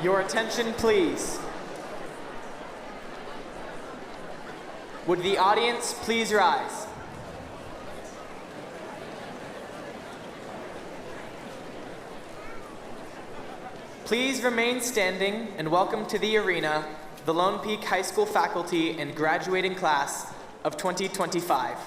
Your attention, please. Would the audience please rise? Please remain standing and welcome to the arena the Lone Peak High School faculty and graduating class of 2025.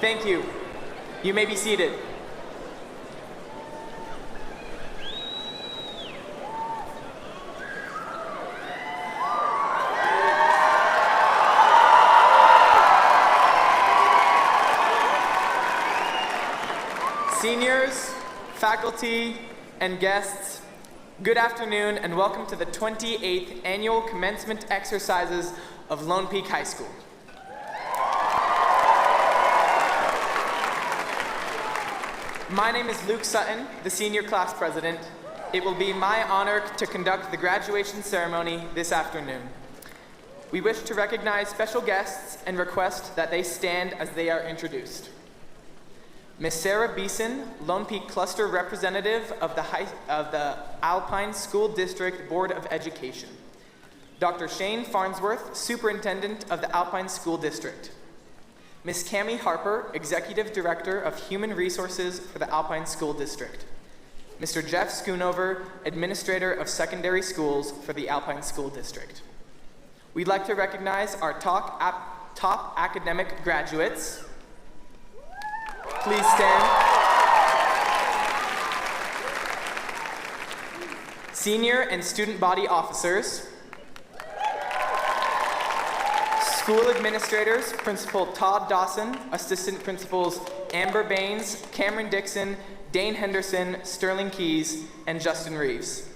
Thank you. You may be seated. Seniors, faculty, and guests, good afternoon and welcome to the 28th Annual Commencement Exercises of Lone Peak High School. My name is Luke Sutton, the Senior Class President. It will be my honor to conduct the graduation ceremony this afternoon. We wish to recognize special guests and request that they stand as they are introduced. Ms. Sarah Beeson, Lone Peak Cluster Representative of the Alpine School District Board of Education. Dr. Shane Farnsworth, Superintendent of the Alpine School District. Ms. Cammie Harper, Executive Director of Human Resources for the Alpine School District. Mr. Jeff Schoonover, Administrator of Secondary Schools for the Alpine School District. We'd like to recognize our top academic graduates. Please stand. Senior and student body officers. School administrators, Principal Todd Dawson, Assistant Principals Amber Baines, Cameron Dixon, Dane Henderson, Sterling Keys, and Justin Reeves.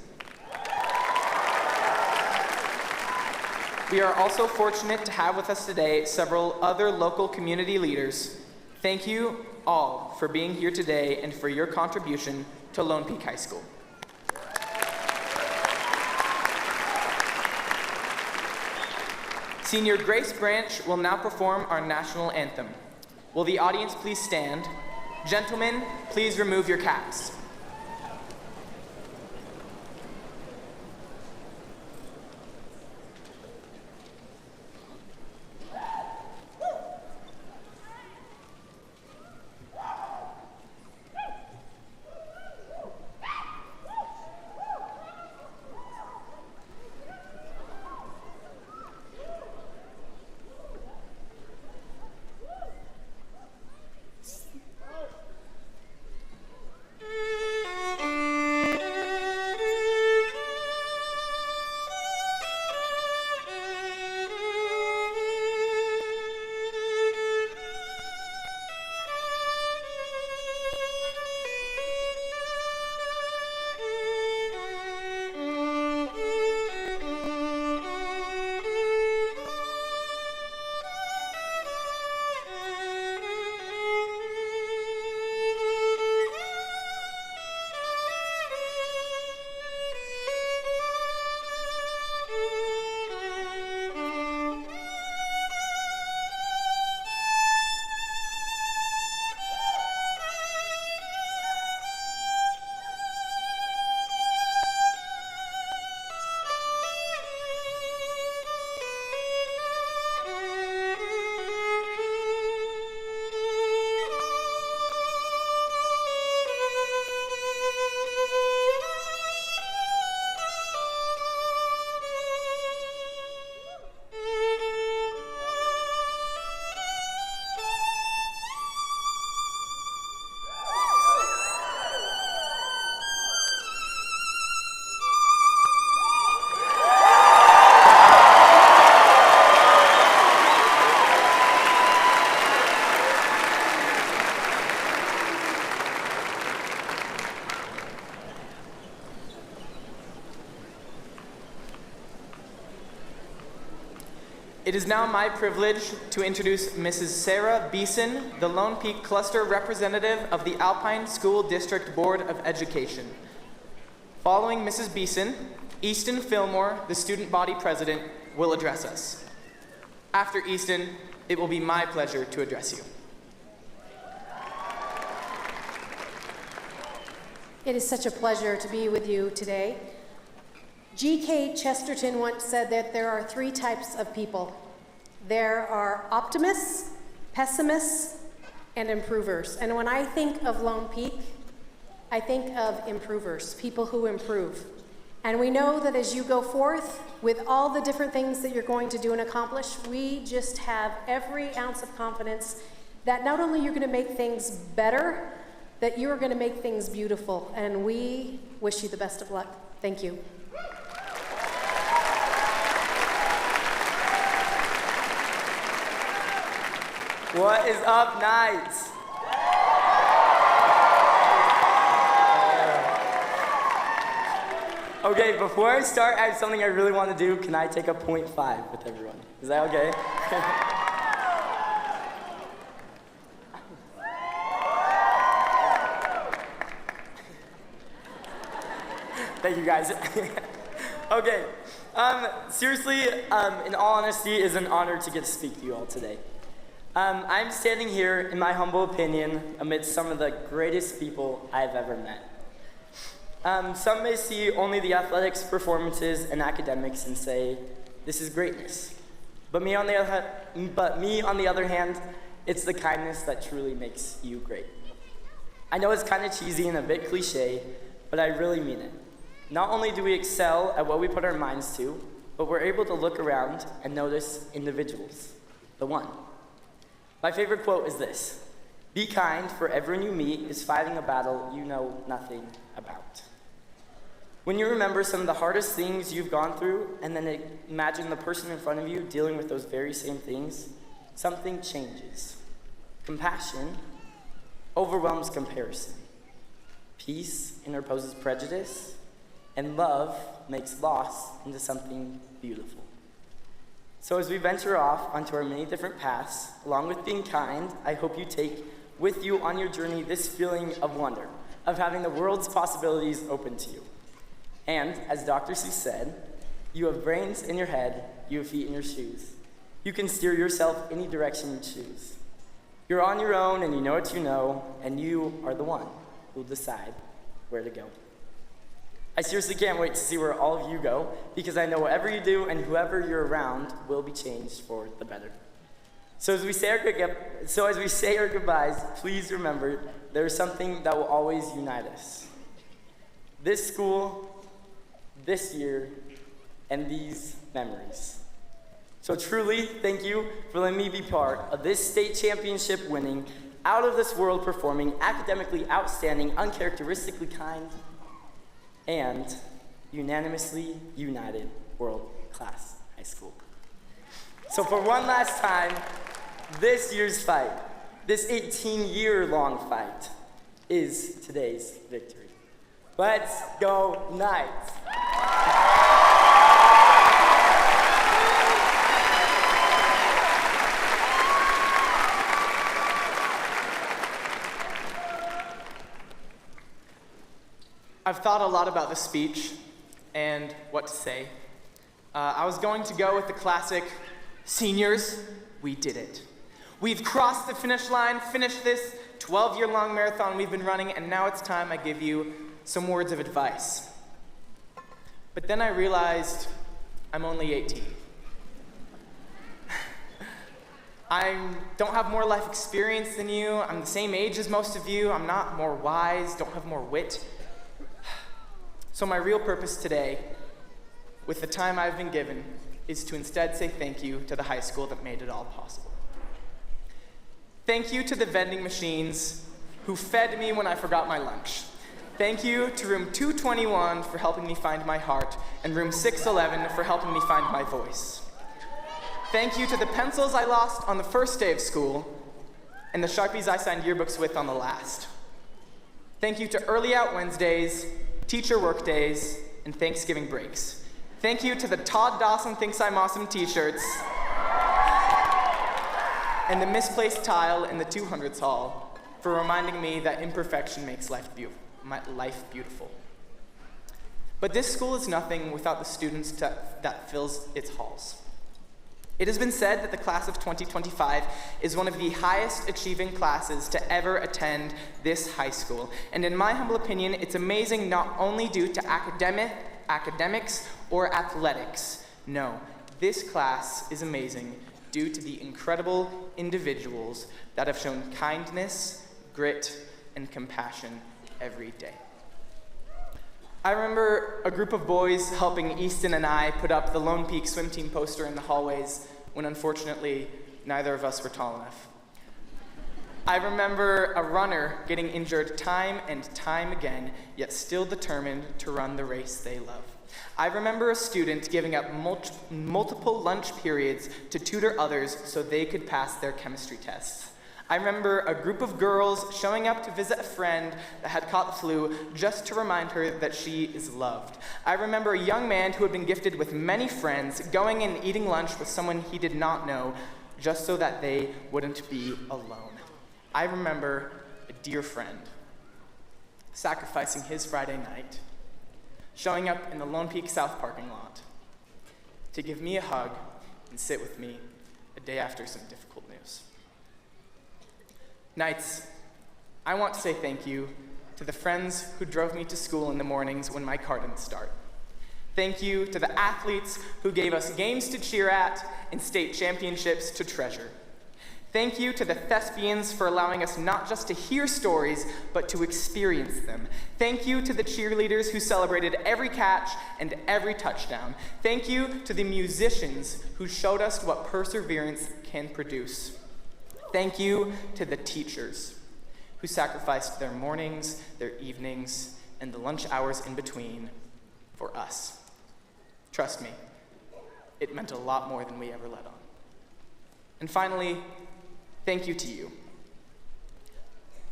We are also fortunate to have with us today several other local community leaders. Thank you all for being here today and for your contribution to Lone Peak High School. Senior Grace Branch will now perform our national anthem. Will the audience please stand? Gentlemen, please remove your caps. It is now my privilege to introduce Mrs. Sarah Beeson, the Lone Peak Cluster Representative of the Alpine School District Board of Education. Following Mrs. Beeson, Easton Fillmore, the Student Body President, will address us. After Easton, it will be my pleasure to address you. It is such a pleasure to be with you today. G.K. Chesterton once said that there are three types of people. There are optimists, pessimists, and improvers. And when I think of Lone Peak, I think of improvers, people who improve. And we know that as you go forth with all the different things that you're going to do and accomplish, we just have every ounce of confidence that not only you're going to make things better, that you're going to make things beautiful. And we wish you the best of luck. Thank you. What is up, Knights? Okay, before I start, I have something I really want to do. Can I take a 0.5 with everyone? Is that okay? Thank you, guys. Okay, seriously, in all honesty, it is an honor to get to speak to you all today. I'm standing here, in my humble opinion, amidst some of the greatest people I've ever met. Some may see only the athletics, performances, and academics and say, this is greatness. But me, on the other hand, it's the kindness that truly makes you great. I know it's kind of cheesy and a bit cliche, but I really mean it. Not only do we excel at what we put our minds to, but we're able to look around and notice individuals, the one. My favorite quote is this: "Be kind, for everyone you meet is fighting a battle you know nothing about." When you remember some of the hardest things you've gone through, and then imagine the person in front of you dealing with those very same things, something changes. Compassion overwhelms comparison. Peace interposes prejudice, and love makes loss into something beautiful. So as we venture off onto our many different paths, along with being kind, I hope you take with you on your journey this feeling of wonder, of having the world's possibilities open to you. And, as Dr. Seuss said, you have brains in your head, you have feet in your shoes. You can steer yourself any direction you choose. You're on your own and you know what you know, and you are the one who will decide where to go. I seriously can't wait to see where all of you go, because I know whatever you do and whoever you're around will be changed for the better. So as we say our goodbyes, please remember there is something that will always unite us. This school, this year, and these memories. So truly, thank you for letting me be part of this state championship winning, out of this world performing, academically outstanding, uncharacteristically kind, and unanimously united world-class high school. So for one last time, this year's fight, this 18-year-long fight, is today's victory. Let's go Knights! I've thought a lot about this speech and what to say. I was going to go with the classic, "Seniors, we did it. We've crossed the finish line, finished this 12-year-long marathon we've been running, and now it's time I give you some words of advice." But then I realized I'm only 18. I don't have more life experience than you. I'm the same age as most of you. I'm not more wise, don't have more wit. So my real purpose today, with the time I've been given, is to instead say thank you to the high school that made it all possible. Thank you to the vending machines who fed me when I forgot my lunch. Thank you to room 221 for helping me find my heart, and room 611 for helping me find my voice. Thank you to the pencils I lost on the first day of school, and the Sharpies I signed yearbooks with on the last. Thank you to early out Wednesdays, teacher work days, and Thanksgiving breaks. Thank you to the Todd Dawson Thinks I'm Awesome t-shirts, and the misplaced tile in the 200s hall for reminding me that imperfection makes life beautiful. But this school is nothing without the students that fills its halls. It has been said that the class of 2025 is one of the highest achieving classes to ever attend this high school. And in my humble opinion, it's amazing not only due to academics or athletics. No, this class is amazing due to the incredible individuals that have shown kindness, grit, and compassion every day. I remember a group of boys helping Easton and I put up the Lone Peak swim team poster in the hallways when unfortunately neither of us were tall enough. I remember a runner getting injured time and time again, yet still determined to run the race they love. I remember a student giving up multiple lunch periods to tutor others so they could pass their chemistry tests. I remember a group of girls showing up to visit a friend that had caught the flu just to remind her that she is loved. I remember a young man who had been gifted with many friends going and eating lunch with someone he did not know just so that they wouldn't be alone. I remember a dear friend sacrificing his Friday night, showing up in the Lone Peak South parking lot to give me a hug and sit with me a day after some difficult news. Knights, I want to say thank you to the friends who drove me to school in the mornings when my car didn't start. Thank you to the athletes who gave us games to cheer at and state championships to treasure. Thank you to the thespians for allowing us not just to hear stories, but to experience them. Thank you to the cheerleaders who celebrated every catch and every touchdown. Thank you to the musicians who showed us what perseverance can produce. Thank you to the teachers who sacrificed their mornings, their evenings, and the lunch hours in between for us. Trust me, it meant a lot more than we ever let on. And finally, thank you to you.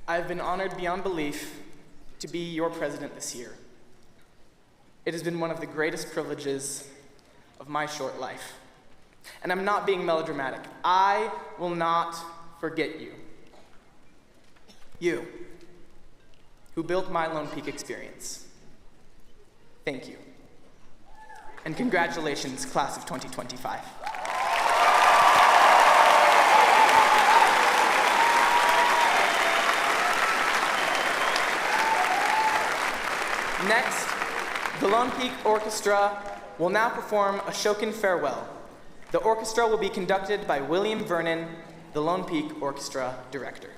I've been honored beyond belief to be your president this year. It has been one of the greatest privileges of my short life. And I'm not being melodramatic. I will not forget you. You, who built my Lone Peak experience. Thank you. And congratulations, class of 2025. Next, the Lone Peak Orchestra will now perform a Shokin Farewell. The orchestra will be conducted by William Vernon, the Lone Peak Orchestra director.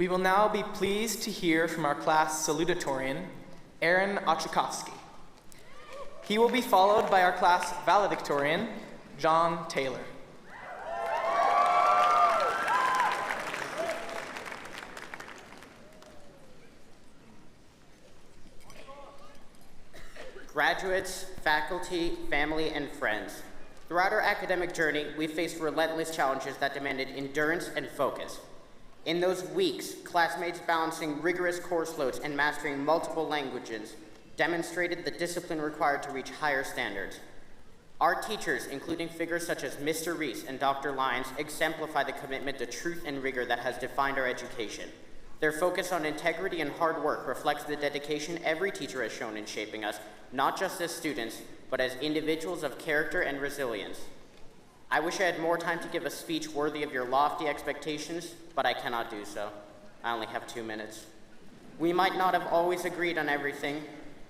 We will now be pleased to hear from our class salutatorian, Aaron Ochakovsky. He will be followed by our class valedictorian, John Taylor. Graduates, faculty, family, and friends. Throughout our academic journey, we faced relentless challenges that demanded endurance and focus. In those weeks, classmates balancing rigorous course loads and mastering multiple languages demonstrated the discipline required to reach higher standards. Our teachers, including figures such as Mr. Reese and Dr. Lyons, exemplify the commitment to truth and rigor that has defined our education. Their focus on integrity and hard work reflects the dedication every teacher has shown in shaping us, not just as students, but as individuals of character and resilience. I wish I had more time to give a speech worthy of your lofty expectations, but I cannot do so. I only have 2 minutes. We might not have always agreed on everything,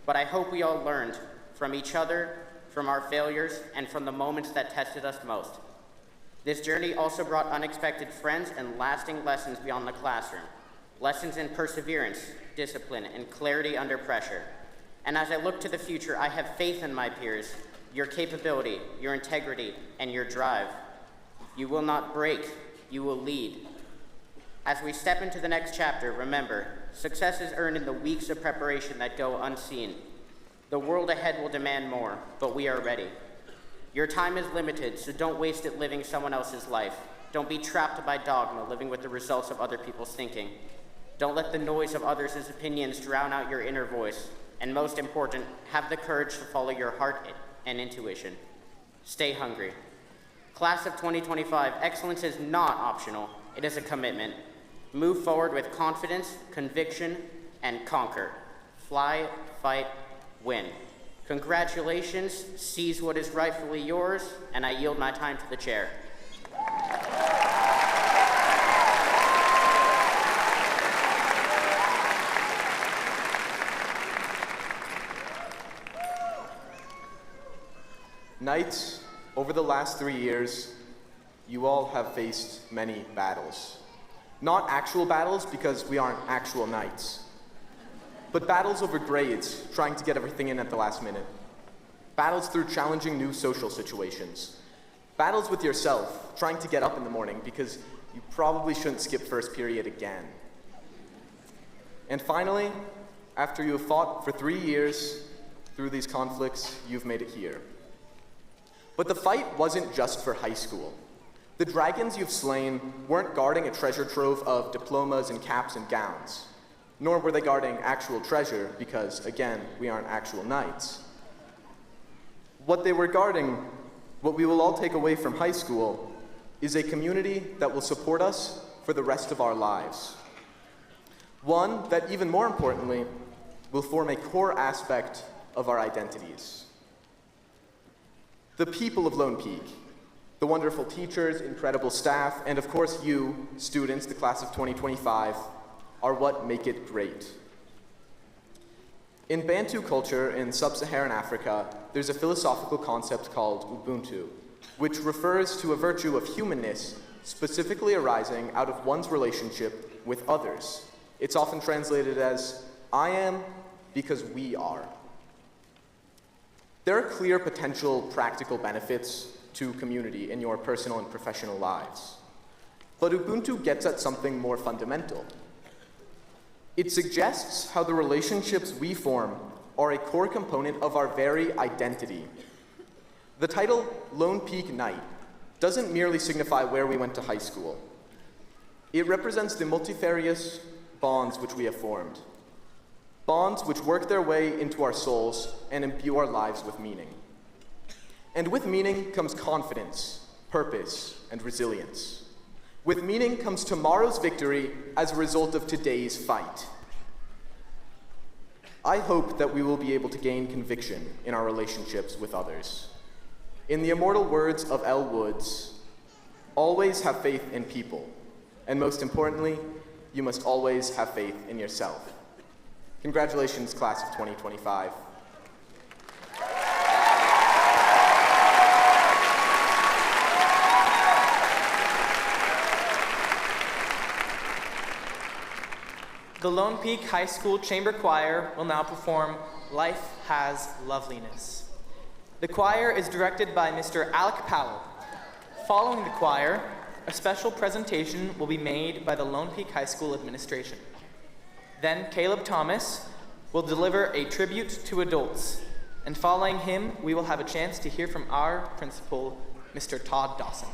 but I hope we all learned from each other, from our failures, and from the moments that tested us most. This journey also brought unexpected friends and lasting lessons beyond the classroom. Lessons in perseverance, discipline, and clarity under pressure. And as I look to the future, I have faith in my peers, your capability, your integrity, and your drive. You will not break, you will lead. As we step into the next chapter, remember, success is earned in the weeks of preparation that go unseen. The world ahead will demand more, but we are ready. Your time is limited, so don't waste it living someone else's life. Don't be trapped by dogma, living with the results of other people's thinking. Don't let the noise of others' opinions drown out your inner voice. And most important, have the courage to follow your heart and intuition. Stay hungry. Class of 2025, excellence is not optional, it is a commitment. Move forward with confidence, conviction, and conquer. Fly, fight, win. Congratulations, seize what is rightfully yours, and I yield my time to the chair. Knights, over the last 3 years, you all have faced many battles. Not actual battles because we aren't actual knights, but battles over grades, trying to get everything in at the last minute. Battles through challenging new social situations. Battles with yourself, trying to get up in the morning because you probably shouldn't skip first period again. And finally, after you have fought for 3 years through these conflicts, you've made it here. But the fight wasn't just for high school. The dragons you've slain weren't guarding a treasure trove of diplomas and caps and gowns, nor were they guarding actual treasure because, again, we aren't actual knights. What they were guarding, what we will all take away from high school, is a community that will support us for the rest of our lives. One that, even more importantly, will form a core aspect of our identities. The people of Lone Peak, the wonderful teachers, incredible staff, and of course you, students, the class of 2025, are what make it great. In Bantu culture in sub-Saharan Africa, there's a philosophical concept called Ubuntu, which refers to a virtue of humanness specifically arising out of one's relationship with others. It's often translated as, I am because we are. There are clear potential practical benefits to community in your personal and professional lives. But Ubuntu gets at something more fundamental. It suggests how the relationships we form are a core component of our very identity. The title Lone Peak Knight doesn't merely signify where we went to high school. It represents the multifarious bonds which we have formed. Bonds which work their way into our souls and imbue our lives with meaning. And with meaning comes confidence, purpose, and resilience. With meaning comes tomorrow's victory as a result of today's fight. I hope that we will be able to gain conviction in our relationships with others. In the immortal words of Elle Woods, always have faith in people, and most importantly, you must always have faith in yourself. Congratulations, class of 2025. The Lone Peak High School Chamber Choir will now perform Life Has Loveliness. The choir is directed by Mr. Alec Powell. Following the choir, a special presentation will be made by the Lone Peak High School administration. Then Caleb Thomas will deliver a tribute to adults, and following him, we will have a chance to hear from our principal, Mr. Todd Dawson.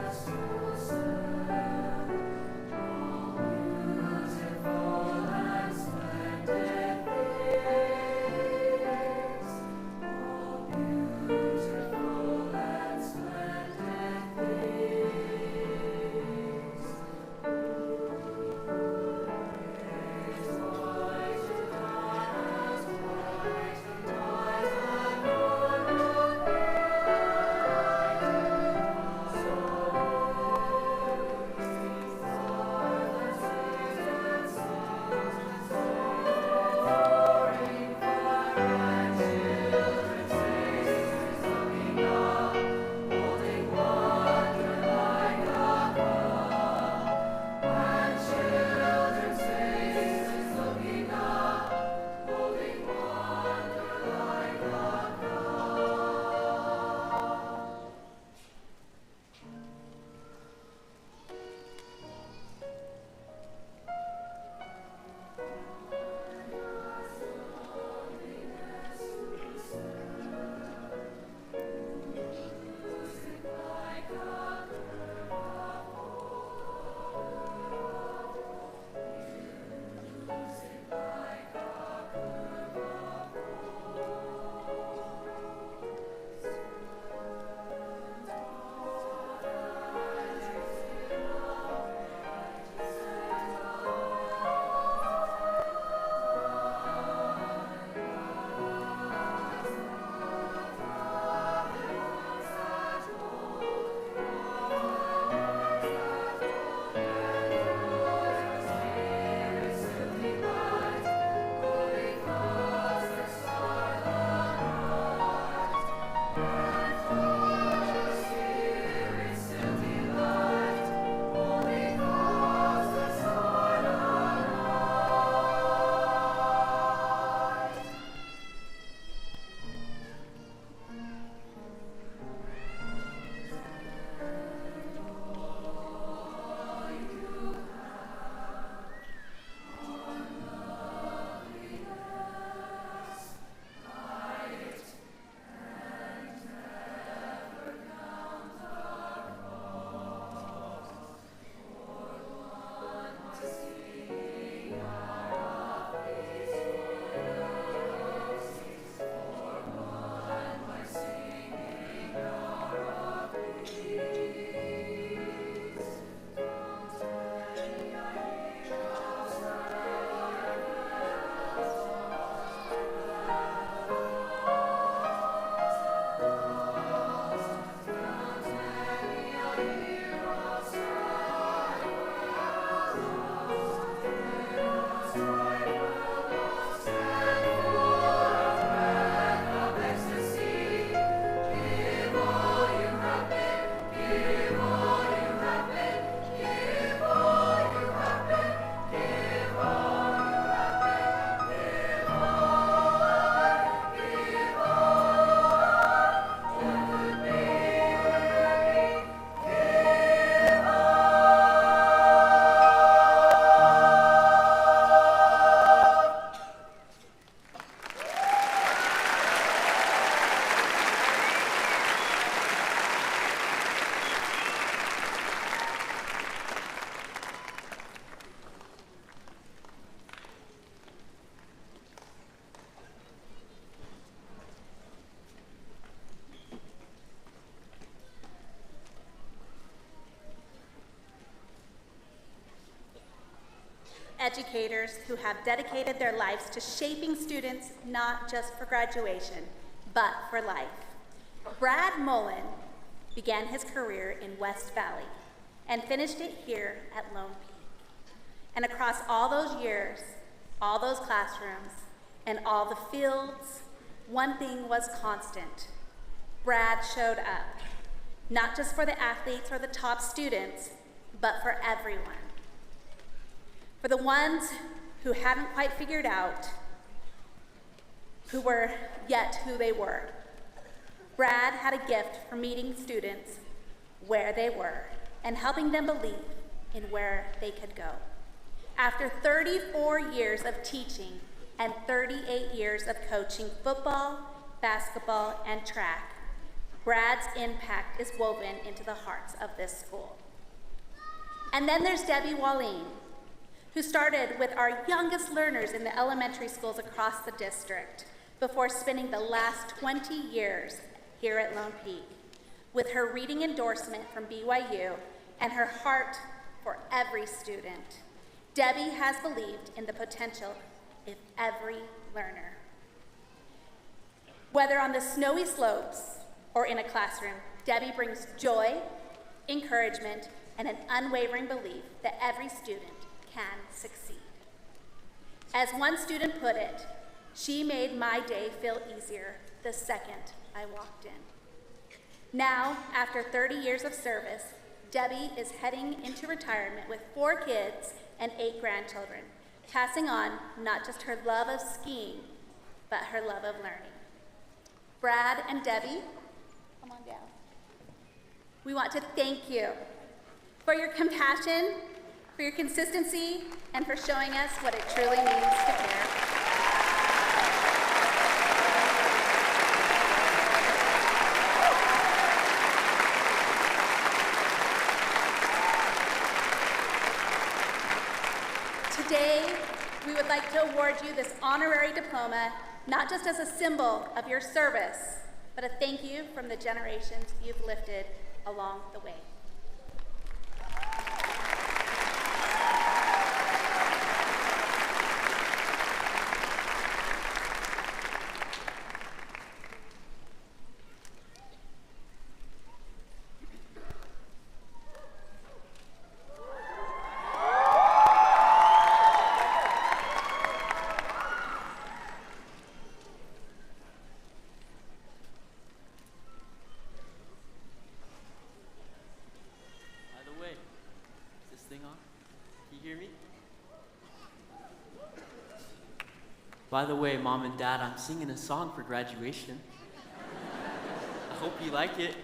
Loveliness to educators who have dedicated their lives to shaping students not just for graduation, but for life. Brad Mullen began his career in West Valley and finished it here at Lone Peak. And across all those years, all those classrooms, and all the fields, one thing was constant. Brad showed up, not just for the athletes or the top students, but for everyone. For the ones who hadn't quite figured out who were yet who they were. Brad had a gift for meeting students where they were and helping them believe in where they could go. After 34 years of teaching and 38 years of coaching football, basketball, and track, Brad's impact is woven into the hearts of this school. And then there's Debbie Wallin, who started with our youngest learners in the elementary schools across the district before spending the last 20 years here at Lone Peak. With her reading endorsement from BYU and her heart for every student, Debbie has believed in the potential of every learner. Whether on the snowy slopes or in a classroom, Debbie brings joy, encouragement, and an unwavering belief that every student can succeed. As one student put it, she made my day feel easier the second I walked in. Now, after 30 years of service, Debbie is heading into retirement with 4 kids and 8 grandchildren, passing on not just her love of skiing, but her love of learning. Brad and Debbie, come on down. We want to thank you for your compassion, for your consistency, and for showing us what it truly means to care. Today, we would like to award you this honorary diploma, not just as a symbol of your service, but a thank you from the generations you've lifted along the way. By the way, Mom and Dad, I'm singing a song for graduation. I hope you like it.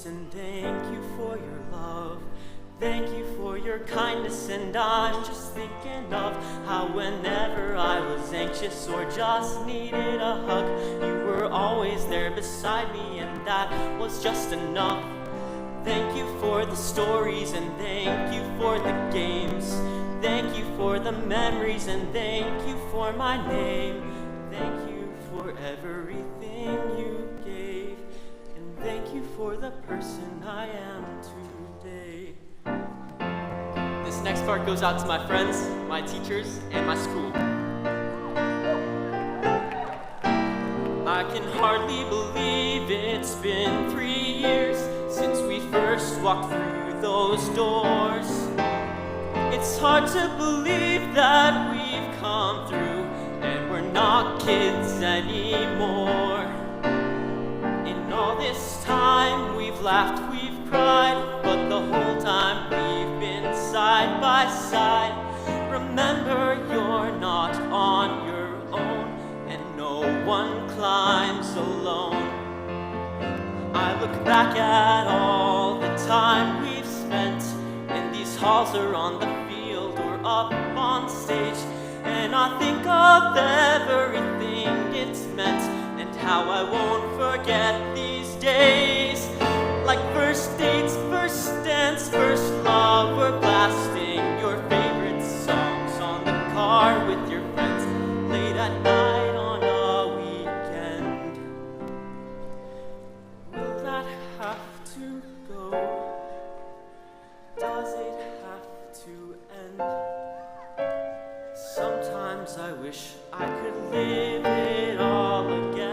And thank you for your love. Thank you for your kindness, and I'm just thinking of how whenever I was anxious or just needed a hug, you were always there beside me, and that was just enough. Thank you for the stories, and thank you for the games. Thank you for the memories, and thank you for my name. Thank you for everything you gave, and thank you for the person I am today. This next part goes out to my friends, my teachers, and my school. I can hardly believe it's been 3 years since we first walked through those doors. It's hard to believe that we've come through and we're not kids anymore. In all this time we've laughed, we've cried, but the whole time we've been side by side. Remember, you're not on your own, and no one climbs alone. I look back at all the time we've spent in these halls or on the field or up on stage, and I think of everything it's meant and how I won't forget these days. Like first dates, first dance, first love, or blasting your favorite songs on the car with your friends late at night on a weekend. Will that have to go? Does it have to end? Sometimes I wish I could live it all again.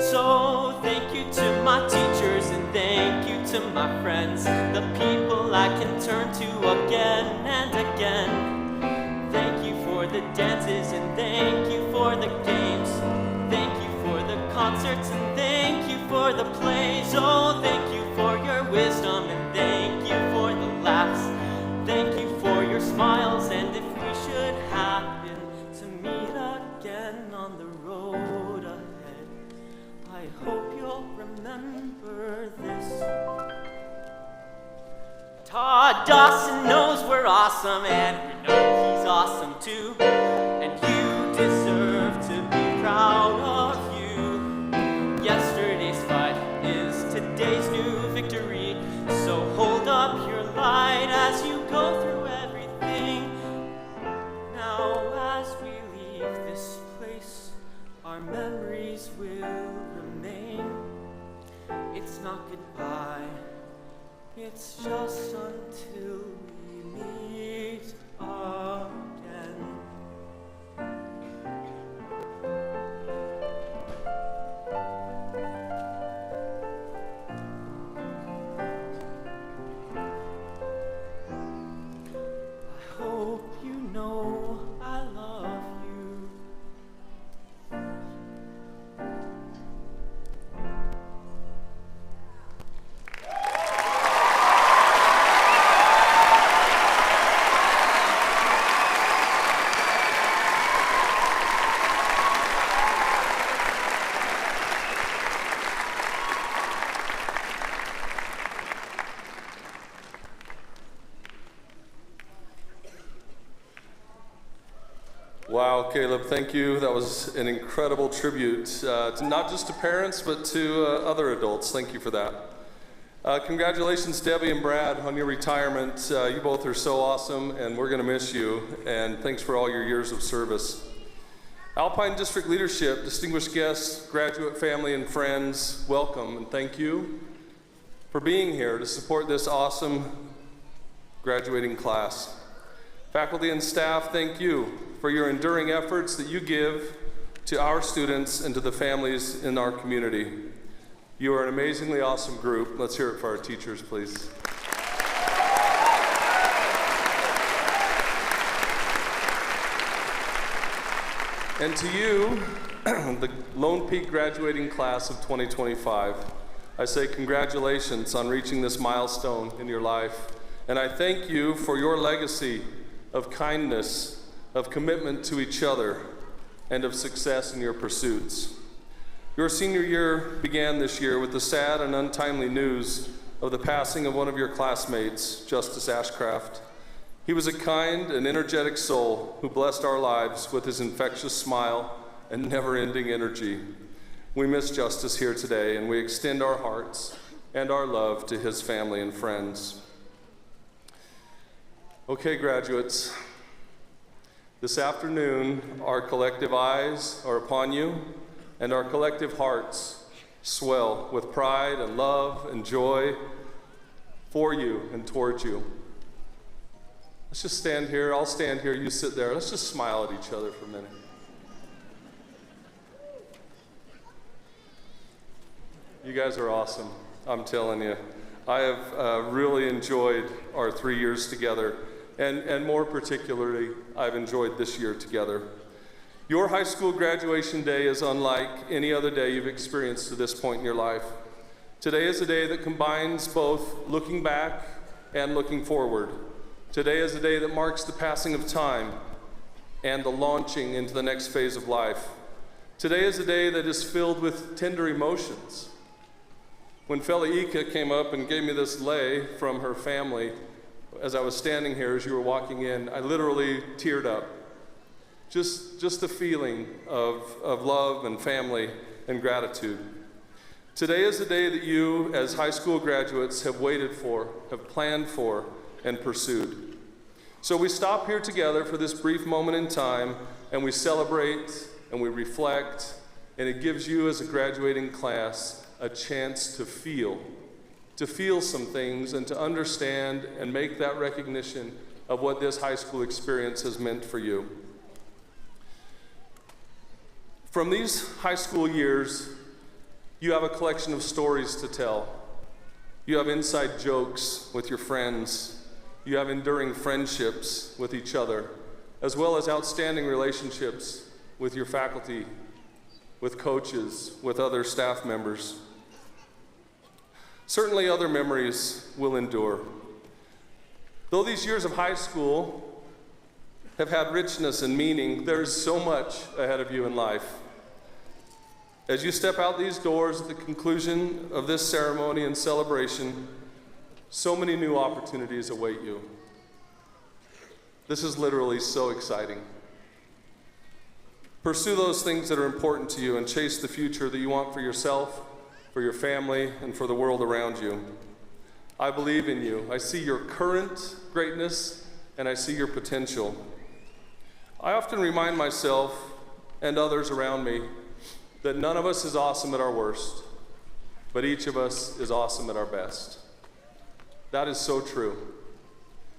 So thank you to my teachers, and thank you to my friends, the people I can turn to again and again. Thank you for the dances, and thank you for the games. Thank you for the concerts, and thank you for the plays. Oh, thank you for your wisdom, and thank you for the laughs. Thank you for your smiles, and if we should happen to meet again on the road ahead, I hope you'll remember this. Todd Dawson knows we're awesome, and we know he's awesome too. And you deserve to be proud of you. Yesterday's fight is today's new victory. So hold up your light as you go through everything. Now as we leave this place, our memories will remain. It's not goodbye, it's just until we meet again. I hope you know I love you. Wow, Caleb, thank you. That was an incredible tribute, to not just to parents, but to other adults. Thank you for that. Congratulations, Debbie and Brad, on your retirement. You both are so awesome, and we're going to miss you. And thanks for all your years of service. Alpine District leadership, distinguished guests, graduate family, and friends, welcome, and thank you for being here to support this awesome graduating class. Faculty and staff, thank you for your enduring efforts that you give to our students and to the families in our community. You are an amazingly awesome group. Let's hear it for our teachers, please. And to you, the Lone Peak graduating class of 2025, I say congratulations on reaching this milestone in your life. And I thank you for your legacy of kindness, of commitment to each other, and of success in your pursuits. Your senior year began this year with the sad and untimely news of the passing of one of your classmates, Justice Ashcraft. He was a kind and energetic soul who blessed our lives with his infectious smile and never-ending energy. We miss Justice here today, and we extend our hearts and our love to his family and friends. Okay, graduates, this afternoon, our collective eyes are upon you, and our collective hearts swell with pride and love and joy for you and towards you. Let's just stand here. I'll stand here. You sit there. Let's just smile at each other for a minute. You guys are awesome. I'm telling you. I have really enjoyed our 3 years together, and more particularly, I've enjoyed this year together. Your high school graduation day is unlike any other day you've experienced to this point in your life. Today is a day that combines both looking back and looking forward. Today is a day that marks the passing of time and the launching into the next phase of life. Today is a day that is filled with tender emotions. When Fela Ika came up and gave me this lei from her family, as I was standing here, as you were walking in, I literally teared up. Just the feeling of love and family and gratitude. Today is the day that you, as high school graduates, have waited for, have planned for, and pursued. So we stop here together for this brief moment in time, and we celebrate, and we reflect, and it gives you as a graduating class a chance to feel some things and to understand and make that recognition of what this high school experience has meant for you. From these high school years, you have a collection of stories to tell. You have inside jokes with your friends. You have enduring friendships with each other, as well as outstanding relationships with your faculty, with coaches, with other staff members. Certainly other memories will endure. Though these years of high school have had richness and meaning, there is so much ahead of you in life. As you step out these doors at the conclusion of this ceremony and celebration, so many new opportunities await you. This is literally so exciting. Pursue those things that are important to you and chase the future that you want for yourself, for your family, and for the world around you. I believe in you. I see your current greatness, and I see your potential. I often remind myself and others around me that none of us is awesome at our worst, but each of us is awesome at our best. That is so true.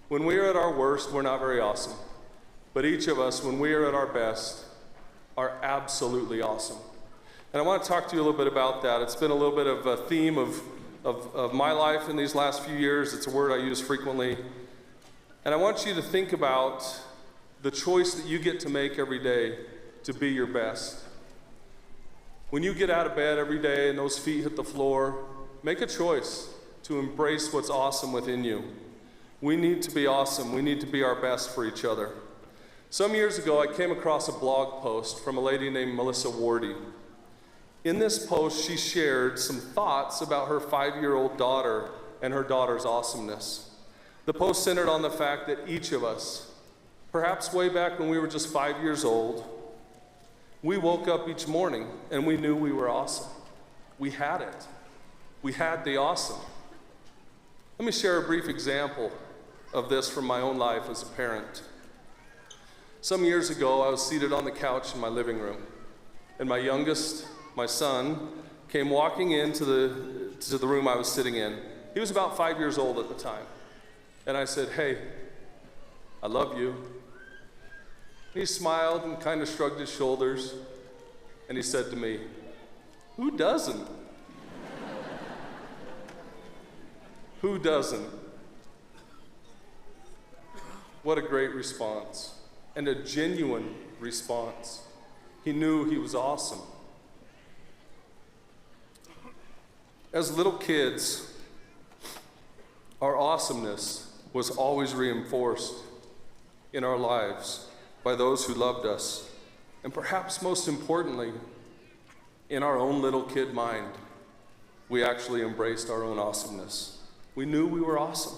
When we are at our worst, we're not very awesome. But each of us, when we are at our best, are absolutely awesome. And I want to talk to you a little bit about that. It's been a little bit of a theme of my life in these last few years. It's a word I use frequently. And I want you to think about the choice that you get to make every day to be your best. When you get out of bed every day and those feet hit the floor, make a choice to embrace what's awesome within you. We need to be awesome. We need to be our best for each other. Some years ago, I came across a blog post from a lady named Melissa Wardy. In this post, she shared some thoughts about her 5-year-old daughter and her daughter's awesomeness. The post centered on the fact that each of us, perhaps way back when we were just 5 years old, we woke up each morning and we knew we were awesome. We had it. We had the awesome. Let me share a brief example of this from my own life as a parent. Some years ago, I was seated on the couch in my living room, and my youngest, my son, came walking into the room I was sitting in. He was about 5 years old at the time. And I said, "Hey, I love you." He smiled and kind of shrugged his shoulders, and he said to me, "Who doesn't?" Who doesn't? What a great response, and a genuine response. He knew he was awesome. As little kids, our awesomeness was always reinforced in our lives by those who loved us, and perhaps most importantly, in our own little kid mind, we actually embraced our own awesomeness. We knew we were awesome.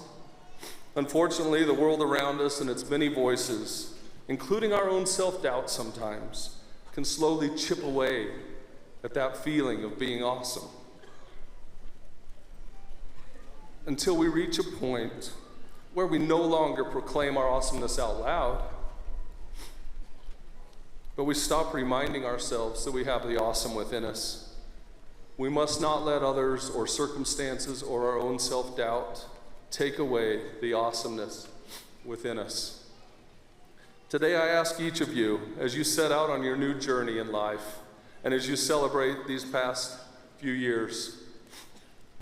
Unfortunately, the world around us and its many voices, including our own self-doubt sometimes, can slowly chip away at that feeling of being awesome. Until we reach a point where we no longer proclaim our awesomeness out loud, but we stop reminding ourselves that we have the awesome within us. We must not let others or circumstances or our own self-doubt take away the awesomeness within us. Today I ask each of you, as you set out on your new journey in life, and as you celebrate these past few years,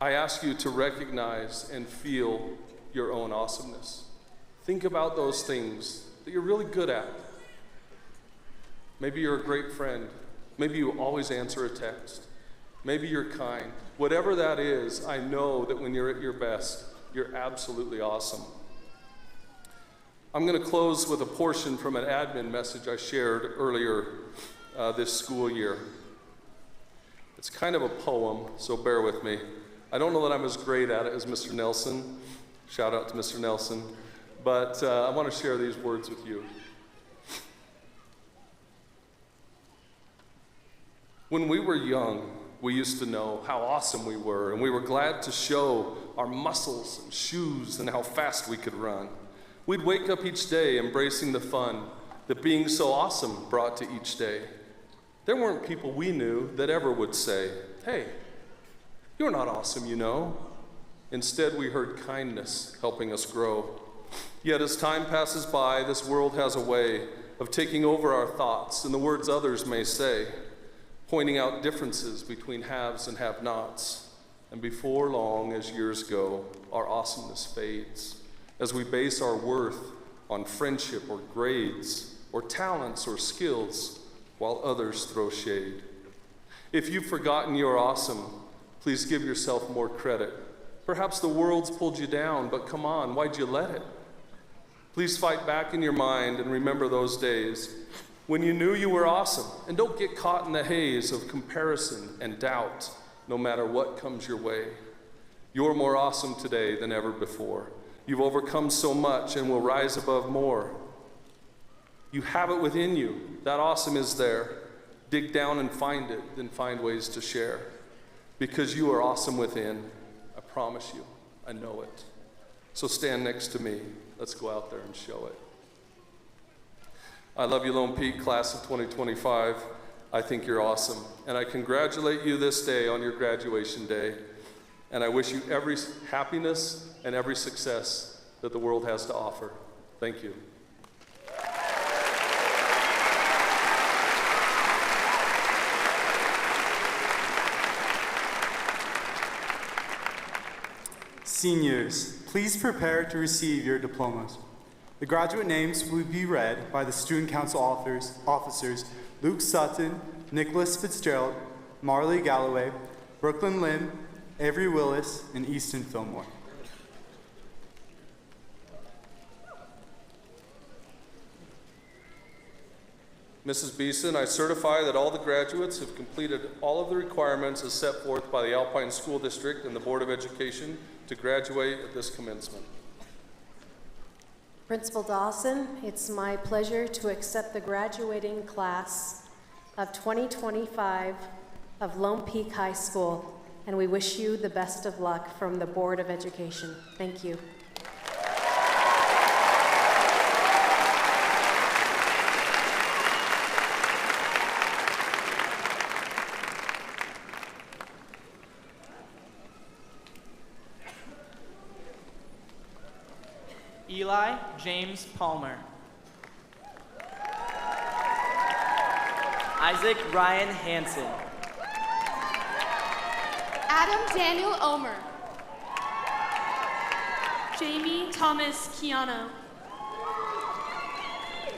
I ask you to recognize and feel your own awesomeness. Think about those things that you're really good at. Maybe you're a great friend. Maybe you always answer a text. Maybe you're kind. Whatever that is, I know that when you're at your best, you're absolutely awesome. I'm going to close with a portion from an admin message I shared earlier this school year. It's kind of a poem, so bear with me. I don't know that I'm as great at it as Mr. Nelson. Shout out to Mr. Nelson. But I want to share these words with you. When we were young, we used to know how awesome we were, and we were glad to show our muscles and shoes and how fast we could run. We'd wake up each day embracing the fun that being so awesome brought to each day. There weren't people we knew that ever would say, "Hey, you're not awesome, you know." Instead, we heard kindness helping us grow. Yet as time passes by, this world has a way of taking over our thoughts and the words others may say, pointing out differences between haves and have-nots. And before long, as years go, our awesomeness fades, as we base our worth on friendship or grades or talents or skills, while others throw shade. If you've forgotten you're awesome, please give yourself more credit. Perhaps the world's pulled you down, but come on, why'd you let it? Please fight back in your mind and remember those days when you knew you were awesome, and don't get caught in the haze of comparison and doubt, no matter what comes your way. You're more awesome today than ever before. You've overcome so much and will rise above more. You have it within you. That awesome is there. Dig down and find it, then find ways to share. Because you are awesome within. I promise you, I know it. So stand next to me. Let's go out there and show it. I love you, Lone Peak, class of 2025. I think you're awesome. And I congratulate you this day on your graduation day. And I wish you every happiness and every success that the world has to offer. Thank you. Seniors, please prepare to receive your diplomas. The graduate names will be read by the Student Council officers Luke Sutton, Nicholas Fitzgerald, Marley Galloway, Brooklyn Lim, Avery Willis, and Easton Fillmore. Mrs. Beeson, I certify that all the graduates have completed all of the requirements as set forth by the Alpine School District and the Board of Education to graduate at this commencement. Principal Dawson, it's my pleasure to accept the graduating class of 2025 of Lone Peak High School, and we wish you the best of luck from the Board of Education. Thank you. Eli James Palmer. Isaac Ryan Hansen. Adam Daniel Omer. Jamie Thomas Kiano.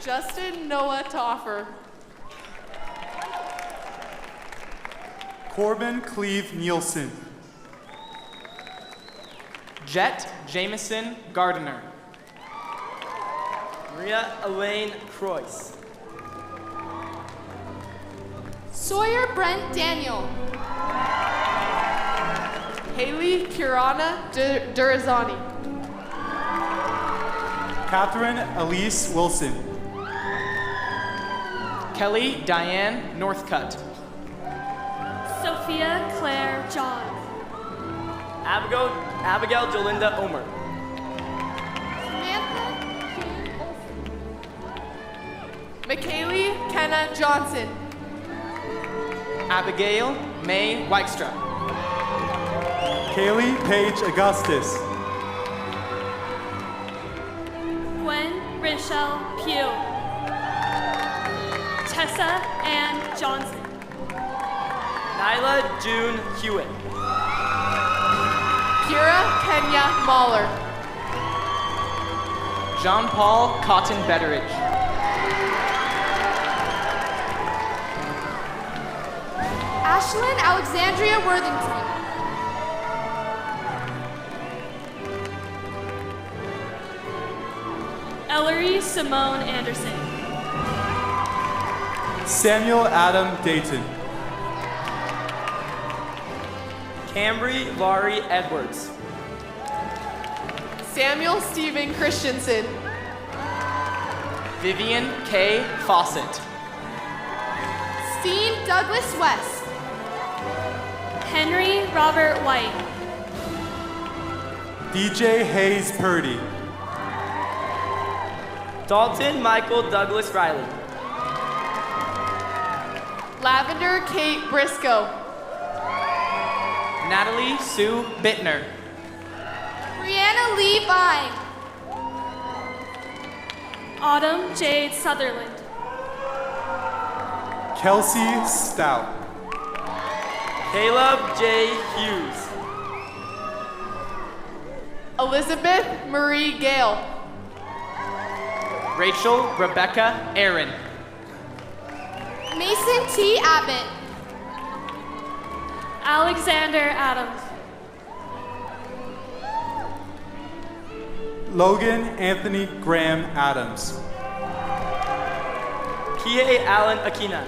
Justin Noah Toffer. Corbin Cleve Nielsen. Jet Jameson Gardiner. Maria Elaine Croyce. Sawyer Brent Daniel. Haley Kirana Durazani. Catherine Elise Wilson. Kelly Diane Northcutt. Sophia Claire John. Abigail Jolinda Omer. Samantha Kim Olson. McKaylee Kenna Johnson. Abigail May Wykstra. Kaylee Paige Augustus. Gwen Rochelle Pugh. Tessa Ann Johnson. Nyla June Hewitt. Kira Kenya Mahler. Jean Paul Cotton Betteridge. Ashlyn Alexandria Worthington. Ellery Simone Anderson. Samuel Adam Dayton. Cambry Laurie Edwards. Samuel Stephen Christensen. Vivian K. Fawcett. Steen Douglas West. Henry Robert White. DJ Hayes Purdy. Dalton Michael Douglas Riley. Lavender Kate Briscoe. Natalie Sue Bittner. Brianna Lee Vine. Autumn Jade Sutherland. Kelsey Stout. Caleb J. Hughes. Elizabeth Marie Gale. Rachel Rebecca Aaron. Mason T. Abbott. Alexander Adams. Logan Anthony Graham Adams. P.A. Allen Akina.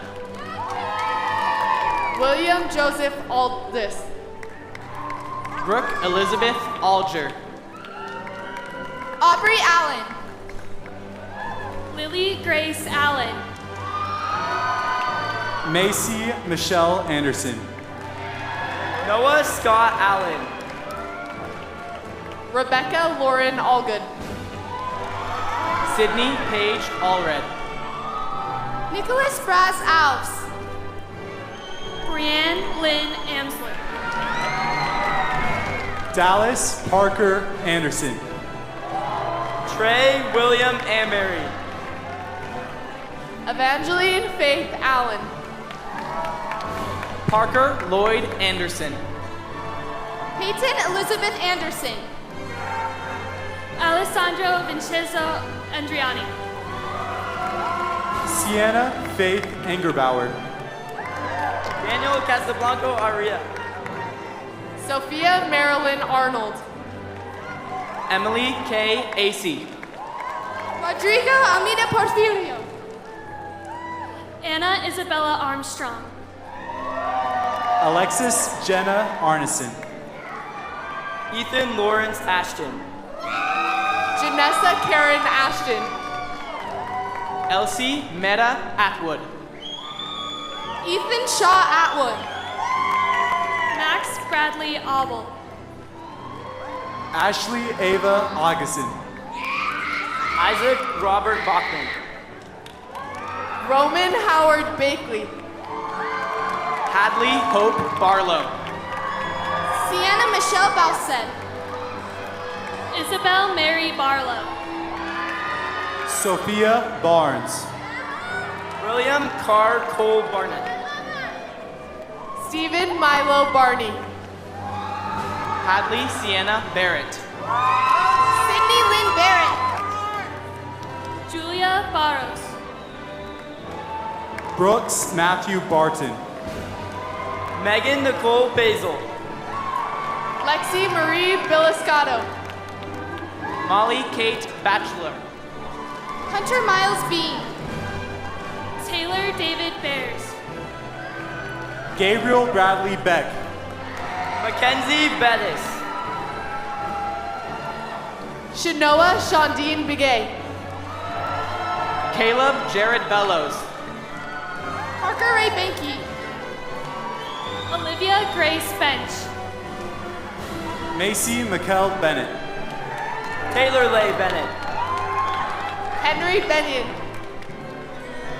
William Joseph Aldis. Brooke Elizabeth Alger. Aubrey Allen. Lily Grace Allen. Macy Michelle Anderson. Noah Scott Allen. Rebecca Lauren Allgood. Sydney Paige Allred. Nicholas Brass Alves. Brianne Lynn Amsler. Dallas Parker Anderson. Trey William Amery. Evangeline Faith Allen. Parker Lloyd Anderson. Peyton Elizabeth Anderson. Alessandro Vincenzo Andriani. Sienna Faith Engerbauer. Daniel Casablanco Aria. Sophia Marilyn Arnold. Emily K. Acey. Rodrigo Amina Porfirio. Anna Isabella Armstrong. Alexis Jenna Arneson. Ethan Lawrence Ashton. Janessa Karen Ashton. Elsie Meta Atwood. Ethan Shaw Atwood. Max Bradley Abel. Ashley Ava Augustin. Isaac Robert Bachman. Roman Howard Bakley. Hadley Hope Barlow. Sienna Michelle Balset. Isabel Mary Barlow. Sophia Barnes. William Carr Cole Barnett. Stephen Milo Barney. Hadley Sienna Barrett. Sydney Lynn Barrett. Julia Barros. Brooks Matthew Barton. Megan Nicole Basil. Lexi Marie Billiscato. Molly Kate Batchelor. Hunter Miles Bean. Taylor David Bears. Gabriel Bradley Beck. Mackenzie Bettis. Shanoa Shondine Begay. Caleb Jared Bellows. Parker Ray Benke. Olivia Grace Bench. Macy Mikkel Bennett. Taylor Leigh Bennett. Henry Bennion.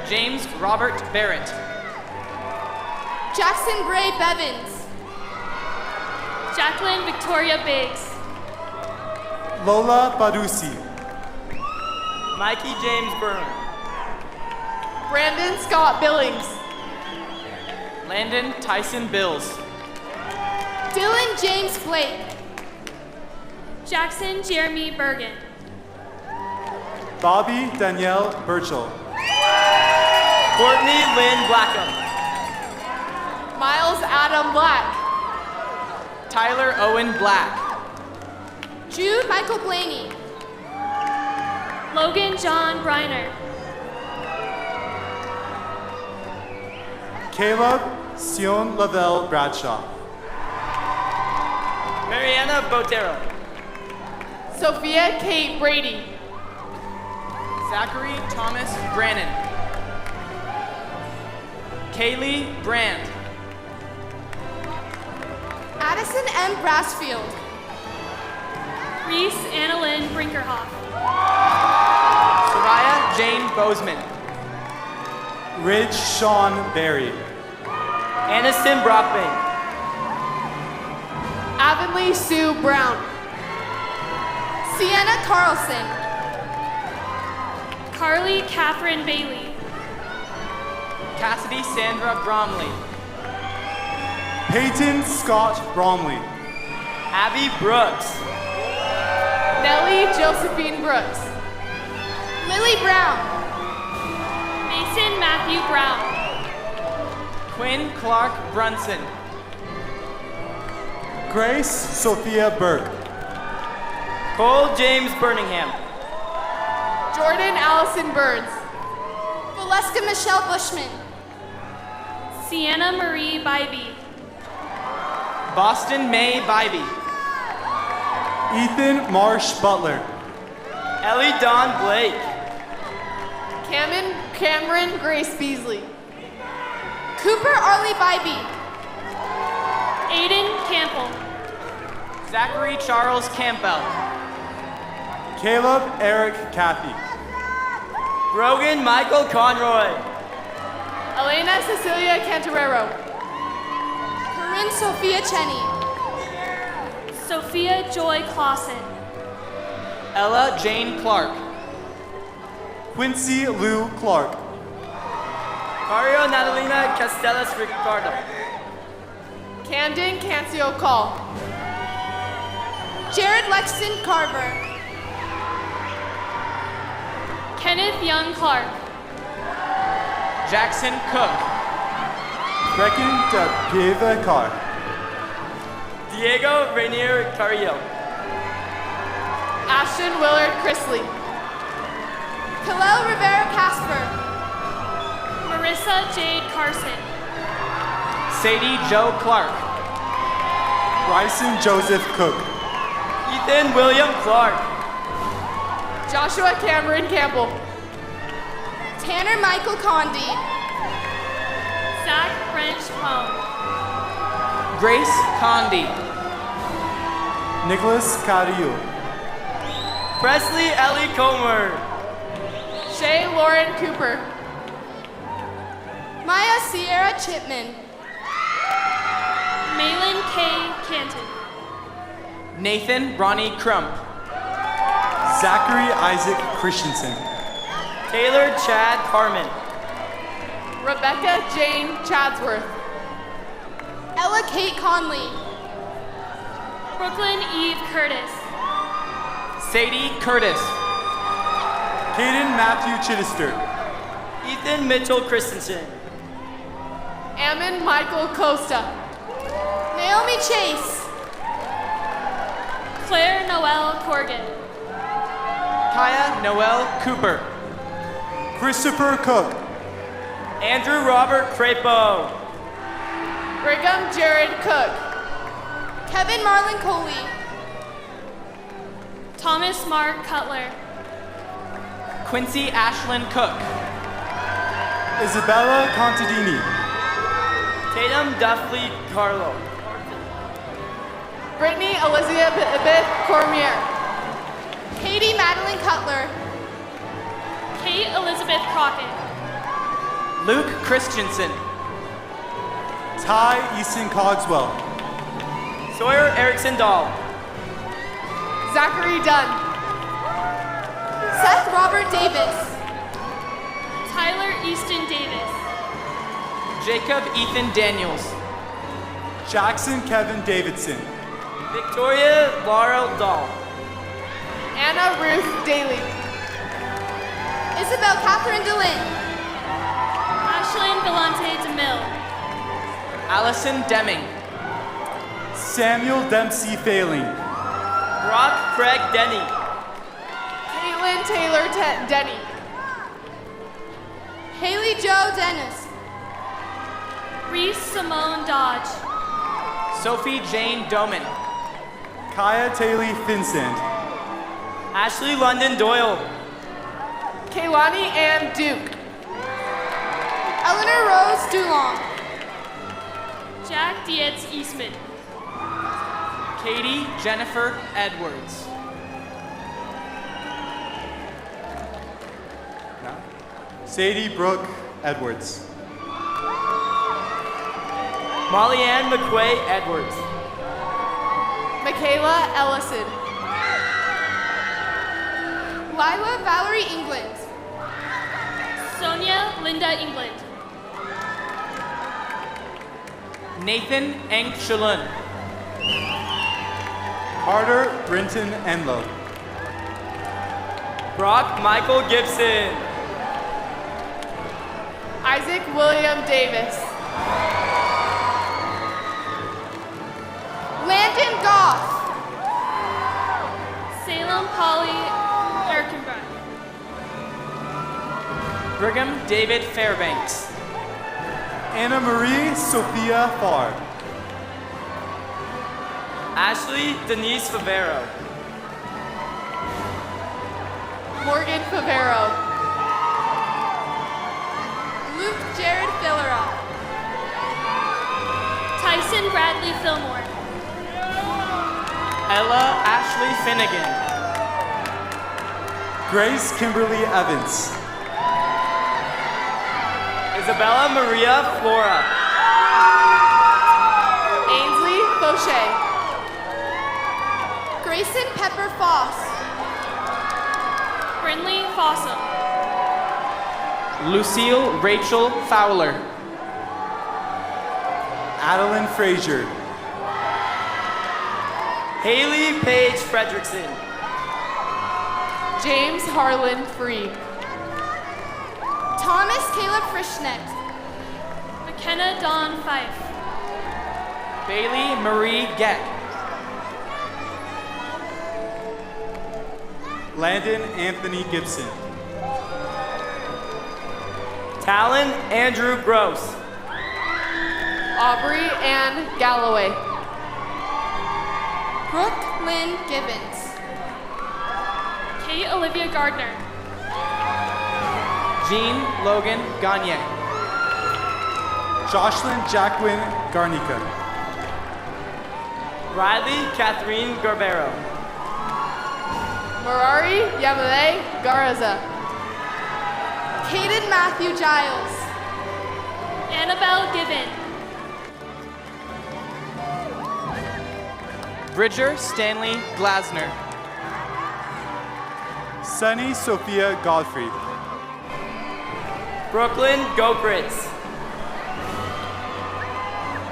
James Robert Barrett. Jackson Bray Bevins. Jacqueline Victoria Biggs. Lola Badusi. Mikey James Byrne. Brandon Scott Billings. Landon Tyson Bills. Dylan James Blake. Jackson Jeremy Bergen. Bobby Danielle Burchell. Courtney Lynn Blackham. Miles Adam Black. Tyler Owen Black. Jude Michael Blaney. Logan John Briner. Caleb Sion Lavelle Bradshaw. Mariana Botero. Sophia Kate Brady. Zachary Thomas Brannon. Kaylee Brand. Addison M. Brassfield. Reese Annalyn Brinkerhoff. Soraya Jane Bozeman. Ridge Sean Berry. Aniston Brockbank. Avonlea Sue Brown. Sienna Carlson. Carly Catherine Bailey. Cassidy Sandra Bromley. Peyton Scott Bromley. Abby Brooks. Nellie Josephine Brooks. Lily Brown. Mason Matthew Brown. Quinn Clark Brunson. Grace Sophia Burke. Cole James Birmingham. Jordan Allison Burns. Valeska Michelle Bushman. Sienna Marie Bybee. Boston May Bybee. Ethan Marsh Butler. Ellie Dawn Blake. Cameron Grace Beasley. Cooper Arlie Bybee. Aiden Campbell. Zachary Charles Campbell. Caleb Eric Cathy. Brogan Michael Conroy. Elena Cecilia Cantarero. Corinne Sophia Cheney. Sophia Joy Clausen. Ella Jane Clark. Quincy Lou Clark. Mario Natalina Castellas Ricardo. Camden Cancio Call. Jared Lexton Carver. Kenneth Young Clark. Jackson Cook. Brecken de Pieva Carr. Diego Rainier Carrillo. Ashton Willard Chrisley. Kalel Rivera Casper. Marissa Jade Carson. Sadie Joe Clark. Bryson Joseph Cook. Ethan William Clark. Joshua Cameron Campbell. Tanner Michael Condi. Zach French Home. Grace Condi. Nicholas Carrillo. Presley Ellie Comer. Shay Lauren Cooper. Maya Sierra Chipman. Malin K. Canton. Nathan Ronnie Crump. Zachary Isaac Christensen. Taylor Chad Carmen. Rebecca Jane Chadsworth. Ella Kate Conley. Brooklyn Eve Curtis. Sadie Curtis. Caden Matthew Chittister. Ethan Mitchell Christensen. Ammon Michael Costa. Naomi Chase. Claire Noel Corgan. Kaya Noel Cooper. Christopher Cook. Andrew Robert Crapo. Brigham Jared Cook. Kevin Marlon Coley. Thomas Mark Cutler. Quincy Ashlyn Cook. Isabella Contadini. Tatum Duffley Carlo. Brittany Elizabeth Cormier. Katie Madeline Cutler. Kate Elizabeth Crockett. Luke Christensen. Ty Easton Cogswell. Sawyer Erickson Dahl. Zachary Dunn. Seth Robert Davis. Tyler Easton Davis. Jacob Ethan Daniels. Jackson Kevin Davidson. Victoria Laurel Dahl. Anna Ruth Daly. Isabel Catherine DeLynn. Ashlyn Vellante DeMille. Allison Deming. Samuel Dempsey Failing. Brock Craig Denny. Caitlin Taylor Denny. Haley Joe Dennis. Reese Simone Dodge. Sophie Jane Doman. Kaya Taylor Finsand. Ashley London Doyle. Kaylani Ann Duke. Eleanor Rose Dulong. Jack Dietz Eastman. Katie Jennifer Edwards. Sadie Brooke Edwards. Molly Ann McQuay Edwards. Michaela Ellison. Lila Valerie England. Sonia Linda England. Nathan Enk Shalun. Carter Brinton Enlow. Brock Michael Gibson. Isaac William Davis. Landon Goff. Salem Polly Erkenbach. Brigham David Fairbanks. Anna Marie Sophia Farr. Ashley Denise Favero. Morgan Favero. Luke Jared Fillera. Tyson Bradley Fillmore. Ella Ashley Finnegan. Grace Kimberly Evans. Isabella Maria Flora. Ainsley Fauché. Grayson Pepper Foss. Brinley Fossum. Lucille Rachel Fowler. Adeline Frazier. Haley Paige Fredrickson. James Harlan Free. Thomas Caleb Frischnecht. McKenna Dawn Fife. Bailey Marie Geck. Landon Anthony Gibson. Talon Andrew Gross. Aubrey Ann Galloway. Brooke Lynn Gibbons. Kate Olivia Gardner. Jean Logan Gagne. Jocelyn Jacqueline Garnica. Riley Catherine Garbero. Marari Yamale Garza. Caden Matthew Giles. Annabelle Gibbon. Bridger Stanley Glasner. Sunny Sophia Godfrey. Brooklyn Gopritz.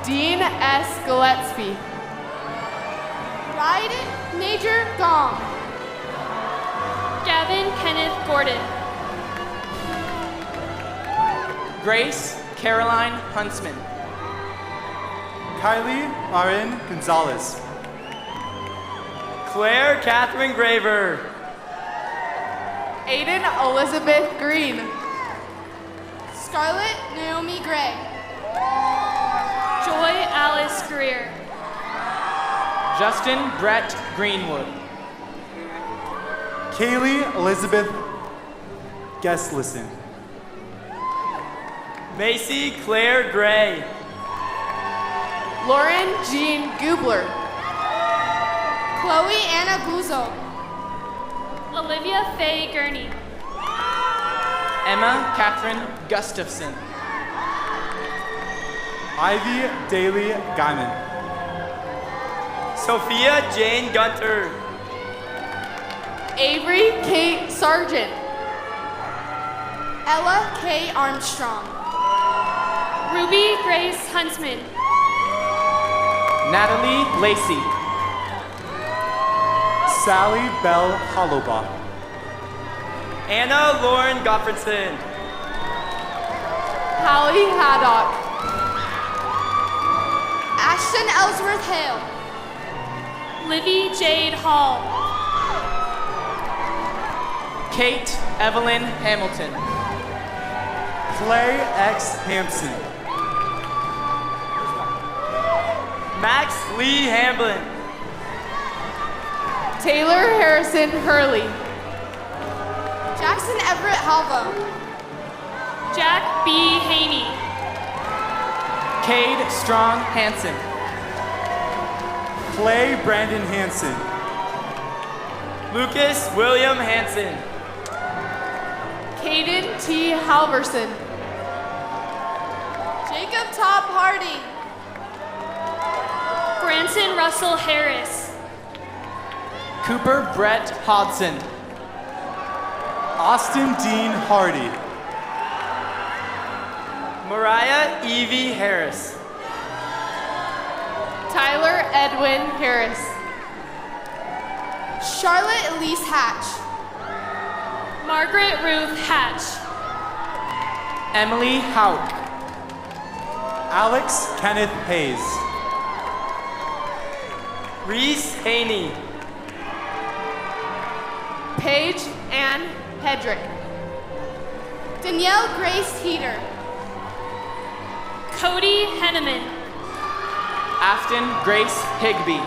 Dean S. Gillespie. Ryden Major Gong. Gavin Kenneth Gordon. Grace Caroline Huntsman. Kylie Marin Gonzalez. Claire Catherine Graver. Aiden Elizabeth Green. Scarlett Naomi Gray. Joy Alice Greer. Justin Brett Greenwood. Kaylee Elizabeth Guestlison. Macy Claire Gray. Lauren Jean Gubler. Chloe Anna Buzo. Olivia Faye Gurney. Emma Catherine Gustafson. Ivy Daly Guyman. Sophia Jane Gunter. Avery Kate Sargent. Ella K. Armstrong. Ruby Grace Huntsman. Natalie Lacey. Sally Bell Hollowbach. Anna Lauren Gottfredson. Hallie Haddock. Ashton Ellsworth Hale. Livy Jade Hall. Kate Evelyn Hamilton. Clay X. Hampson. Max Lee Hamblin. Taylor Harrison Hurley. Jackson Everett Halva. Jack B. Haney. Cade Strong Hansen. Clay Brandon Hanson. Lucas William Hansen. Caden T. Halverson. Jacob Top Hardy. Branson Russell Harris. Cooper Brett Hodson. Austin Dean Hardy. Mariah Evie Harris. Tyler Edwin Harris. Charlotte Elise Hatch. Margaret Ruth Hatch. Emily Hauk. Alex Kenneth Hayes. Reese Haney. Paige Ann Hedrick. Danielle Grace Heater. Cody Henneman. Afton Grace Higby.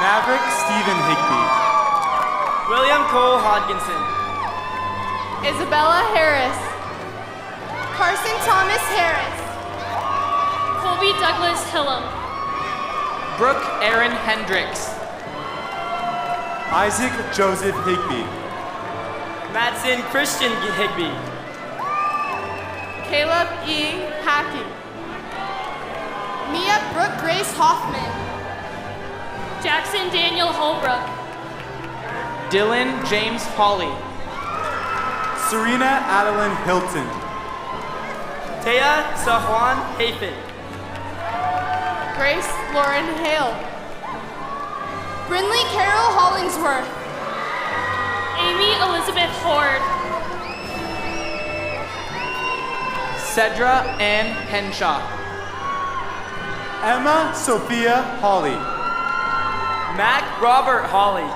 Maverick Stephen Higby. William Cole Hodginson. Isabella Harris. Carson Thomas Harris. Colby Douglas Hillam. Brooke Aaron Hendricks. Isaac Joseph Higby. Madsen Christian Higby. Caleb E. Hackey. Mia Brooke Grace Hoffman. Jackson Daniel Holbrook. Dylan James Hawley. Serena Adeline Hilton. Taya Sahuan Hayfin. Grace Lauren Hale. Brinley Carol Hollingsworth. Amy Elizabeth Horde. Cedra Ann Henshaw. Emma Sophia Hawley. Mac Robert Hawley.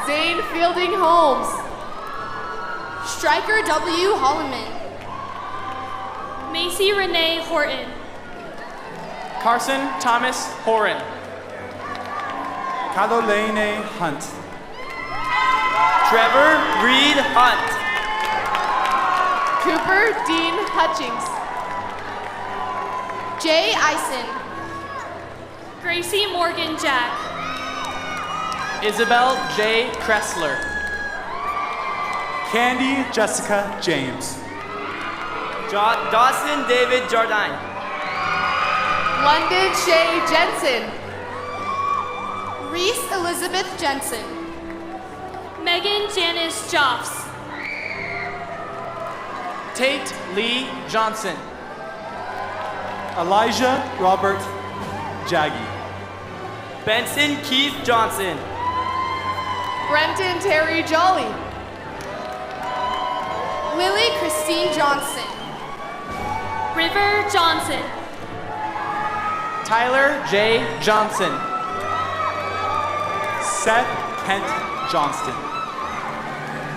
Zane Fielding Holmes. Striker W. Holloman. Macy Renee Horton. Carson Thomas Horan. Caroline Hunt. Trevor Reed Hunt. Cooper Dean Hutchings. Jay Eisen. Gracie Morgan Jack. Isabel J. Kressler. Candy Jessica James. Dawson David Jardine. London Shay Jensen. Reese Elizabeth Jensen. Megan Janice Joffs. Tate Lee Johnson. Elijah Robert Jaggy. Benson Keith Johnson. Brenton Terry Jolly. Lily Christine Johnson. River Johnson. Tyler J. Johnson. Seth Kent Johnston.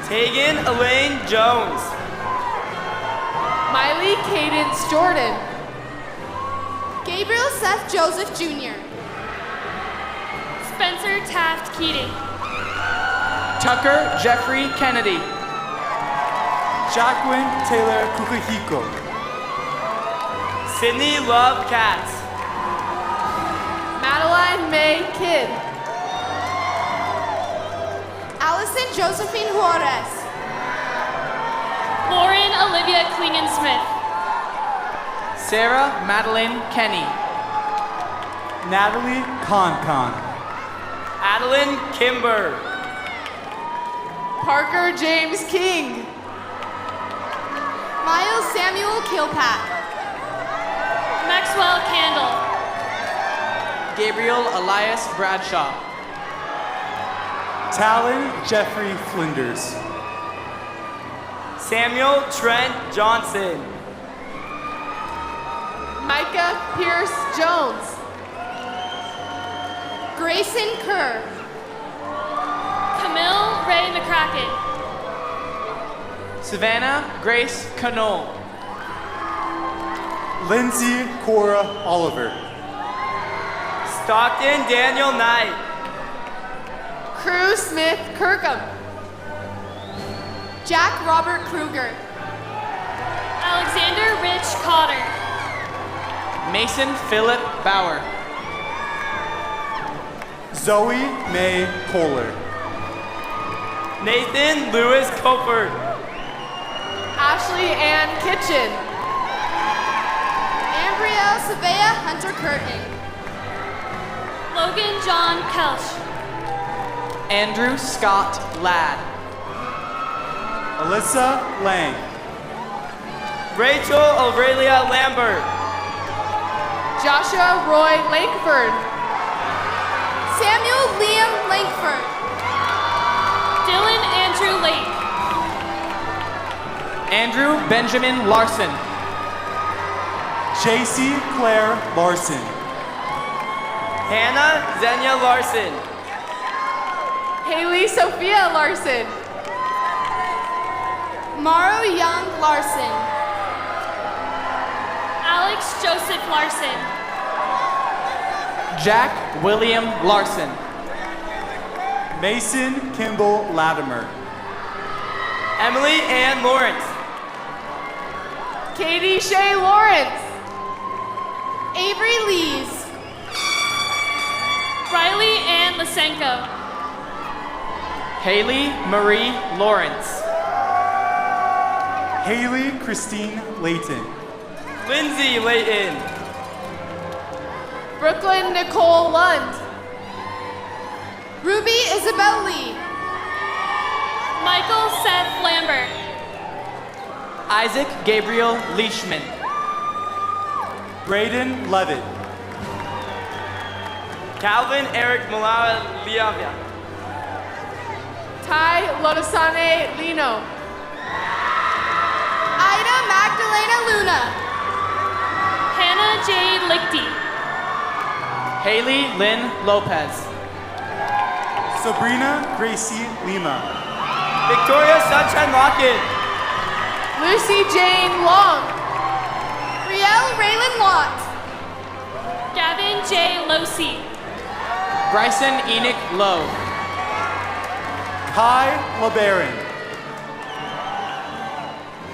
Tegan Elaine Jones. Miley Cadence Jordan. Gabriel Seth Joseph Jr. Spencer Taft Keating. Tucker Jeffrey Kennedy. Jacqueline Taylor Kukahiko. Sydney Love Katz. Madeline May Kidd. Allison Josephine Juarez. Lauren Olivia Klingen-Smith. Sarah Madeline Kenny. Natalie Khan. Adeline Kimber. Parker James King. Miles Samuel Kilpack. Maxwell Candle. Gabriel Elias Bradshaw. Talon Jeffrey Flinders. Samuel Trent Johnson. Micah Pierce Jones. Grayson Kerr. Camille Ray McCracken. Savannah Grace Canole. Lindsay Cora Oliver. Stockton Daniel Knight. Crew Smith Kirkham. Jack Robert Kruger. Alexander Rich Cotter. Mason Philip Bauer. Zoe May Kohler. Nathan Lewis Coper. Ashley Ann Kitchen. Ambrielle Savea Hunter Curtin. Logan John Kelch. Andrew Scott Ladd. Alyssa Lang. Rachel Aurelia Lambert. Joshua Roy Langford. Samuel Liam Langford. Dylan Andrew Lake. Andrew Benjamin Larson. JC Claire Larson. Hannah Zenia Larson. Haley Sophia Larson. Maro Young Larson. Alex Joseph Larson. Jack William Larson. Mason Kimball Latimer. Emily Ann Lawrence. Katie Shea Lawrence. Avery Lees. Riley Ann Lysenko. Haley Marie Lawrence. Haley Christine Layton. Lindsay Layton. Brooklyn Nicole Lund. Ruby Isabel Lee. Michael Seth Lambert. Isaac Gabriel Leishman. Braden Levitt. Calvin Eric Malawa Liavia. Ty Lodosane Lino. Ida Magdalena Luna. Hannah Jade Lichty. Haley Lynn Lopez. Sabrina Gracie Lima. Victoria Sunshine Lockett. Lucy Jane Long. Riel Raylan Lott. Gavin J. Losi. Bryson Enoch Lowe. Kai LeBaron.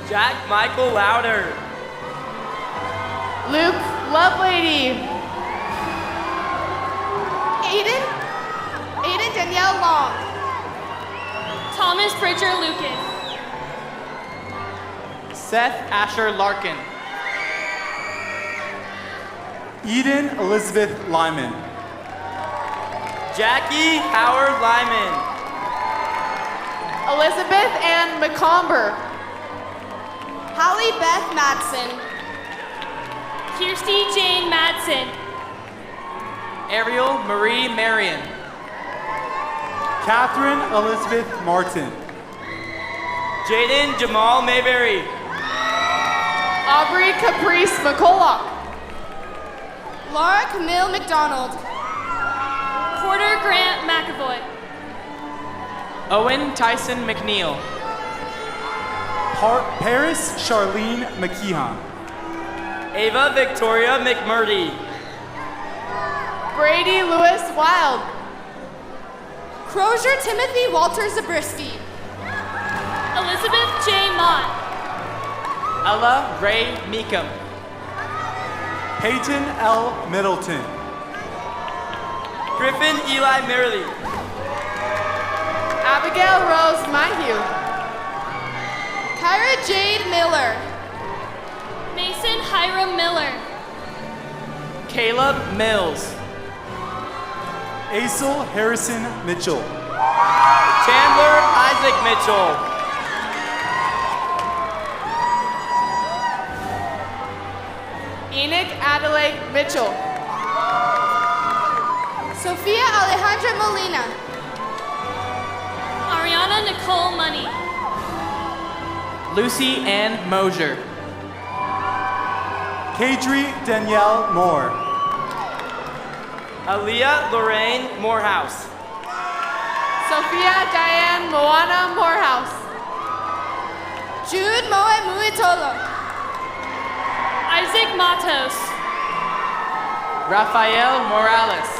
Jack Michael Louder. Luke Lovelady. Aiden Danielle Long. Thomas Bridger Lucas. Seth Asher Larkin. Eden Elizabeth Lyman. Jackie Howard Lyman. Elizabeth Ann McComber. Holly Beth Madsen. Kirsty Jane Madsen. Ariel Marie Marion. Catherine Elizabeth Martin. Jaden Jamal Mayberry. Aubrey Caprice McCulloch. Laura Camille McDonald. Porter Grant McAvoy. Owen Tyson McNeil. Paris Charlene McKeon. Ava Victoria McMurdy. Brady Lewis Wild. Crozier Timothy Walter Zabriskie. Elizabeth J. Mott. Ella Ray Meekum. Peyton L. Middleton. Griffin Eli Merrily. Abigail Rose Mayhew. Kyra Jade Miller. Mason Hiram Miller. Caleb Mills. Aisel Harrison Mitchell. Chandler Isaac Mitchell. Enoch Adelaide Mitchell. Sophia Alejandra Molina. Ariana Nicole Money. Lucy Ann Mosier. Kadri Danielle Moore. Aaliyah Lorraine Morehouse. Sophia Diane Moana Morehouse. Jude Moe Muitolo. Isaac Matos. Rafael Morales.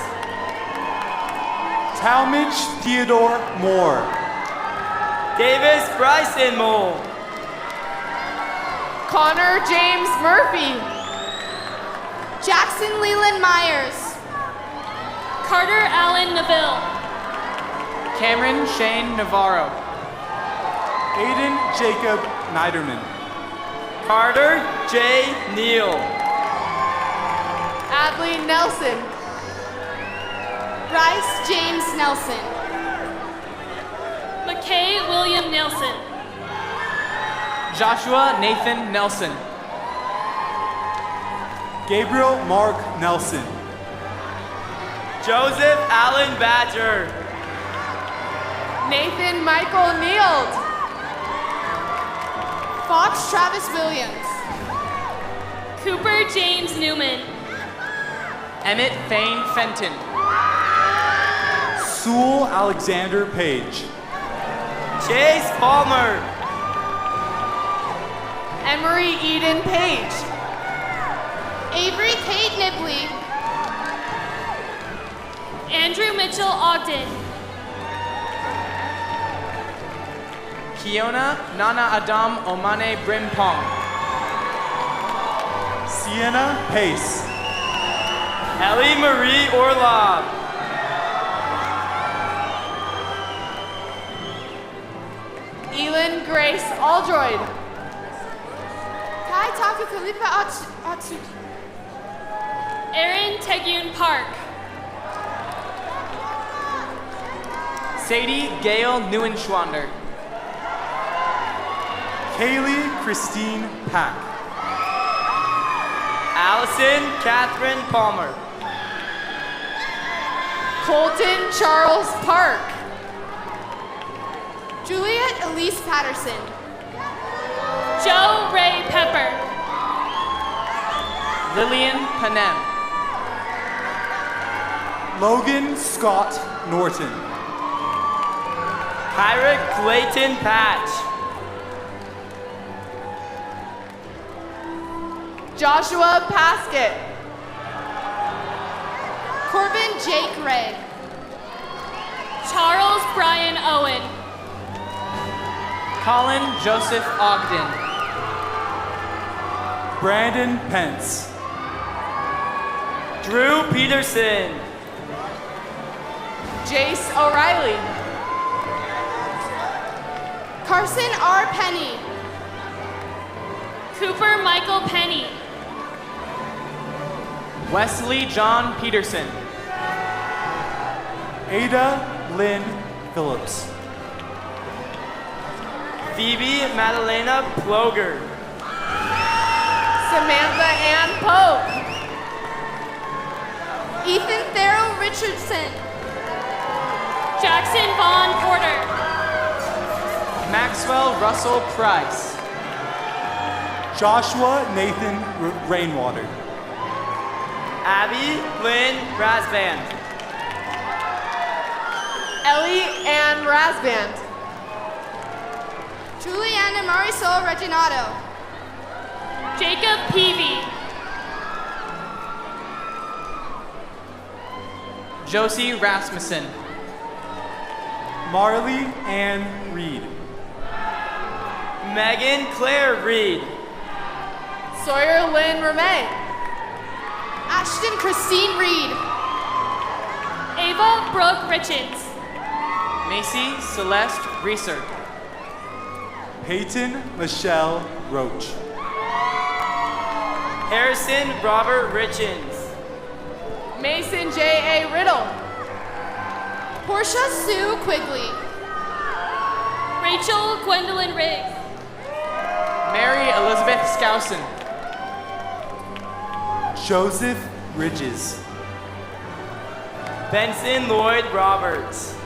Talmadge Theodore Moore. Davis Bryson Mole. Connor James Murphy. Jackson Leland Myers. Carter Allen Neville. Cameron Shane Navarro. Aiden Jacob Niederman. Carter J. Neal. Adley Nelson. Bryce James Nelson. McKay William Nelson. Joshua Nathan Nelson. Gabriel Mark Nelson. Joseph Allen Badger. Nathan Michael Neild. Fox Travis Williams. Cooper James Newman. Emmett Thane Fenton. Sewell Alexander Page. Chase Palmer. Emery Eden Page. Avery Kate Nibley. Andrew Mitchell Ogden. Kiona Nana Adam Omane Brimpong. Sienna Pace. Ellie Marie Orlov. Elin Grace Aldroyd. Kai Taku Khalifa Atsuki. Aaron Tegun Park. Sadie Gail Neuenschwander. Kaylee Christine Pack. Allison Catherine Palmer. Colton Charles Park. Juliet Elise Patterson. Joe Ray Pepper. Lillian Panem. Logan Scott Norton. Hyrick Clayton Patch. Joshua Paskett. Corbin Jake Ray. Charles Brian Owen. Colin Joseph Ogden. Brandon Pence. Drew Peterson. Jace O'Reilly. Carson R. Penny. Cooper Michael Penny. Wesley John Peterson. Ada Lynn Phillips. Phoebe Madalena Ploger. Samantha Ann Pope. Ethan Farrell Richardson. Jackson Vaughn Porter. Maxwell Russell Price. Joshua Nathan Rainwater. Abby Lynn Rasband. Ellie Ann Rasband. Juliana Marisol Reginato. Jacob Peavy. Josie Rasmussen. Marley Ann Reed. Megan Claire Reed. Sawyer Lynn Ramey. Ashton Christine Reed. Ava Brooke Richards. Macy Celeste Reeser. Peyton Michelle Roach. Harrison Robert Richens. Mason J.A. Riddle. Portia Sue Quigley. Rachel Gwendolyn Riggs. Mary Elizabeth Skousen. Joseph Ridges. Benson Lloyd Roberts.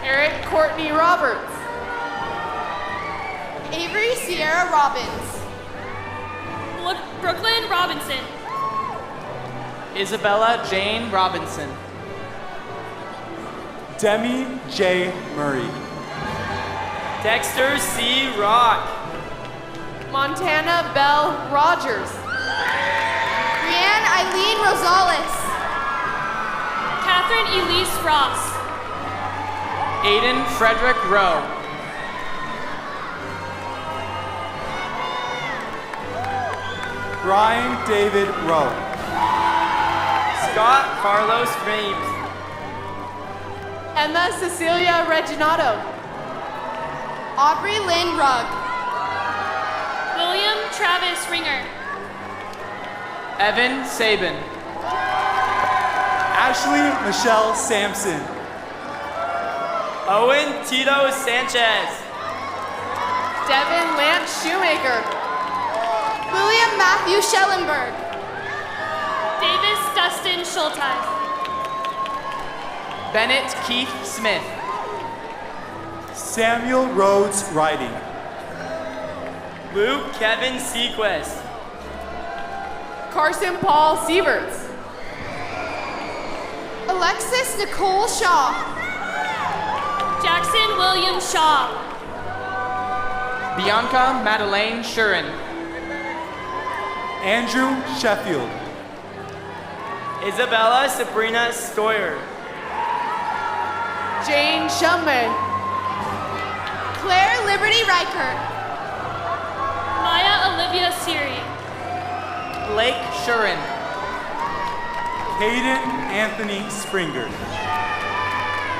Eric Courtney Roberts. Avery Sierra Robbins. Brooklyn Robinson. Isabella Jane Robinson. Demi J. Murray. Dexter C. Rock. Montana Bell Rogers. Brianne Eileen Rosales. Catherine Elise Ross. Aiden Frederick Rowe. Brian David Rowe. Scott Carlos Rames. Emma Cecilia Reginato. Audrey Lynn Rugg. William Travis Ringer. Evan Sabin. Ashley Michelle Sampson. Owen Tito Sanchez. Devin Lance Shoemaker. William Matthew Schellenberg. Davis Dustin Schulteis. Bennett Keith Smith. Samuel Rhodes Riding. Luke Kevin Sequest. Carson Paul Sieverts. Alexis Nicole Shaw. Jackson William Shaw. Bianca Madeleine Shurin. Andrew Sheffield. Isabella Sabrina Stoyer. Jane Shumway. Claire Liberty Riker. Maya Olivia Siri. Blake Shurin. Hayden Anthony Springer.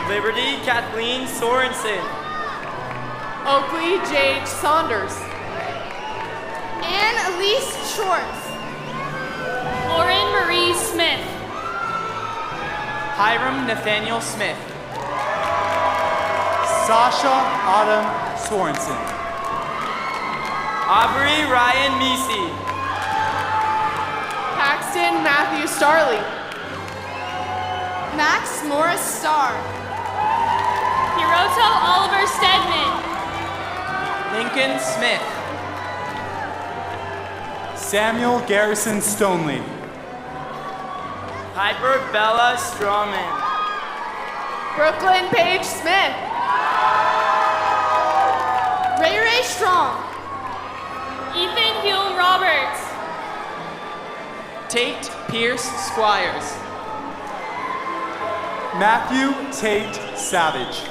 Liberty Kathleen Sorensen. Oakley J.H. Saunders. Anne Elise Schwartz. Lauren Marie Smith. Hiram Nathaniel Smith. Sasha Autumn Sorensen. Aubrey Ryan Meesey. Paxton Matthew Starley. Max Morris Starr. Hiroto Oliver Stedman. Lincoln Smith. Samuel Garrison Stoneley. Piper Bella Strawman. Brooklyn Page Smith. Ray Ray Strong. Ethan Hume Roberts. Tate Pierce Squires. Matthew Tate Savage.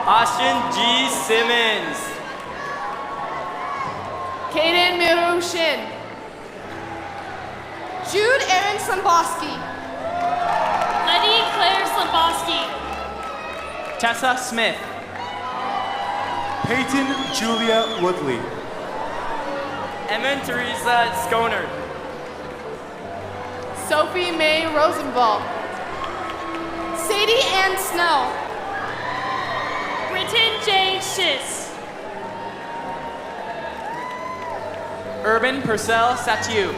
Austin G. Simmons. Kaden Miru Shin. Jude Aaron Slamboski. Letty Claire Slabowski. Tessa Smith. Peyton Julia Woodley. Emma Teresa Skoner. Sophie Mae Rosenwald. Sadie Ann Snow. Britton J. Schiss. Urban Purcell Satiu.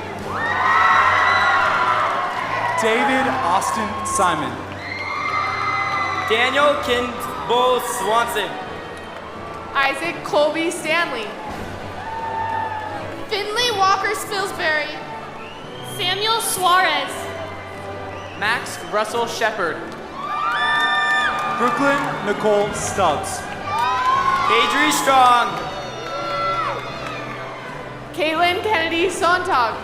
David Austin Simon. Daniel Kimball Swanson. Isaac Colby Stanley. Finley Walker Spilsbury. Samuel Suarez. Max Russell Shepard. Brooklyn Nicole Stubbs. Adri Strong. Caitlin Kennedy Sontag.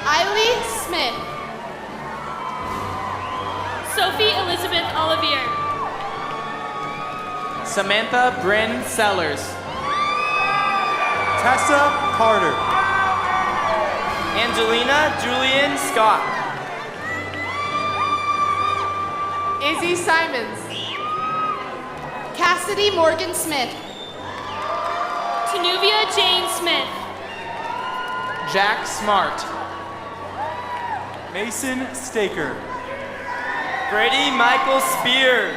Eiley Smith. Sophie Elizabeth Olivier. Samantha Bryn Sellers. Tessa Carter. Angelina Julian Scott. Izzy Simons. Cassidy Morgan Smith. Tanuvia Jane Smith. Jack Smart. Mason Staker. Brady Michael Spear.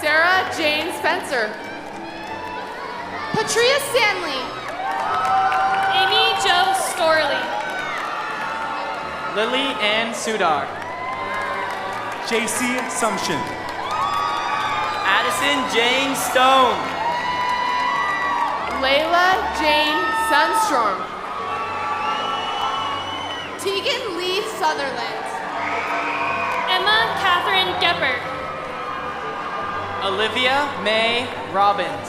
Sarah Jane Spencer. Patria Stanley. Amy Jo Storley. Lily Ann Sudar. JC Sumption. Addison Jane Stone. Layla Jane Sunstorm. Tegan Lee Sutherland. Emma Catherine Geppert. Olivia May Robbins.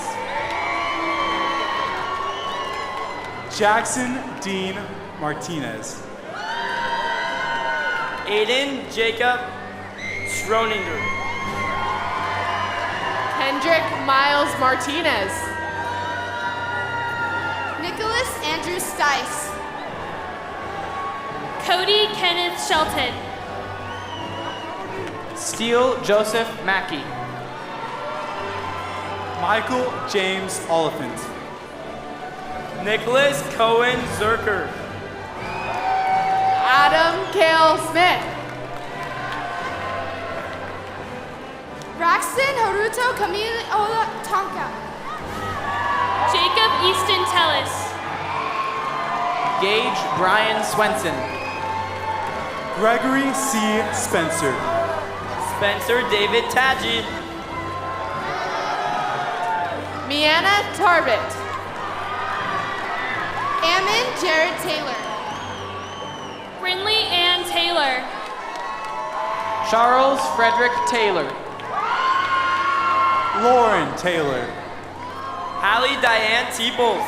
Jackson Dean Martinez. Aiden Jacob Schroninger. Hendrik Miles Martinez. Nicholas Andrew Stice. Cody Kenneth Shelton. Steele Joseph Mackey. Michael James Oliphant. Nicholas Cohen Zerker. Adam Kale Smith. Braxton Haruto Camille Ola Tonka. Jacob Easton Tellis. Gage Brian Swenson. Gregory C. Spencer. Spencer David Tadji. Mianna Tarbett. Ammon Jared Taylor. Brinley Ann Taylor. Charles Frederick Taylor. Lauren Taylor. Hallie Diane Teebles.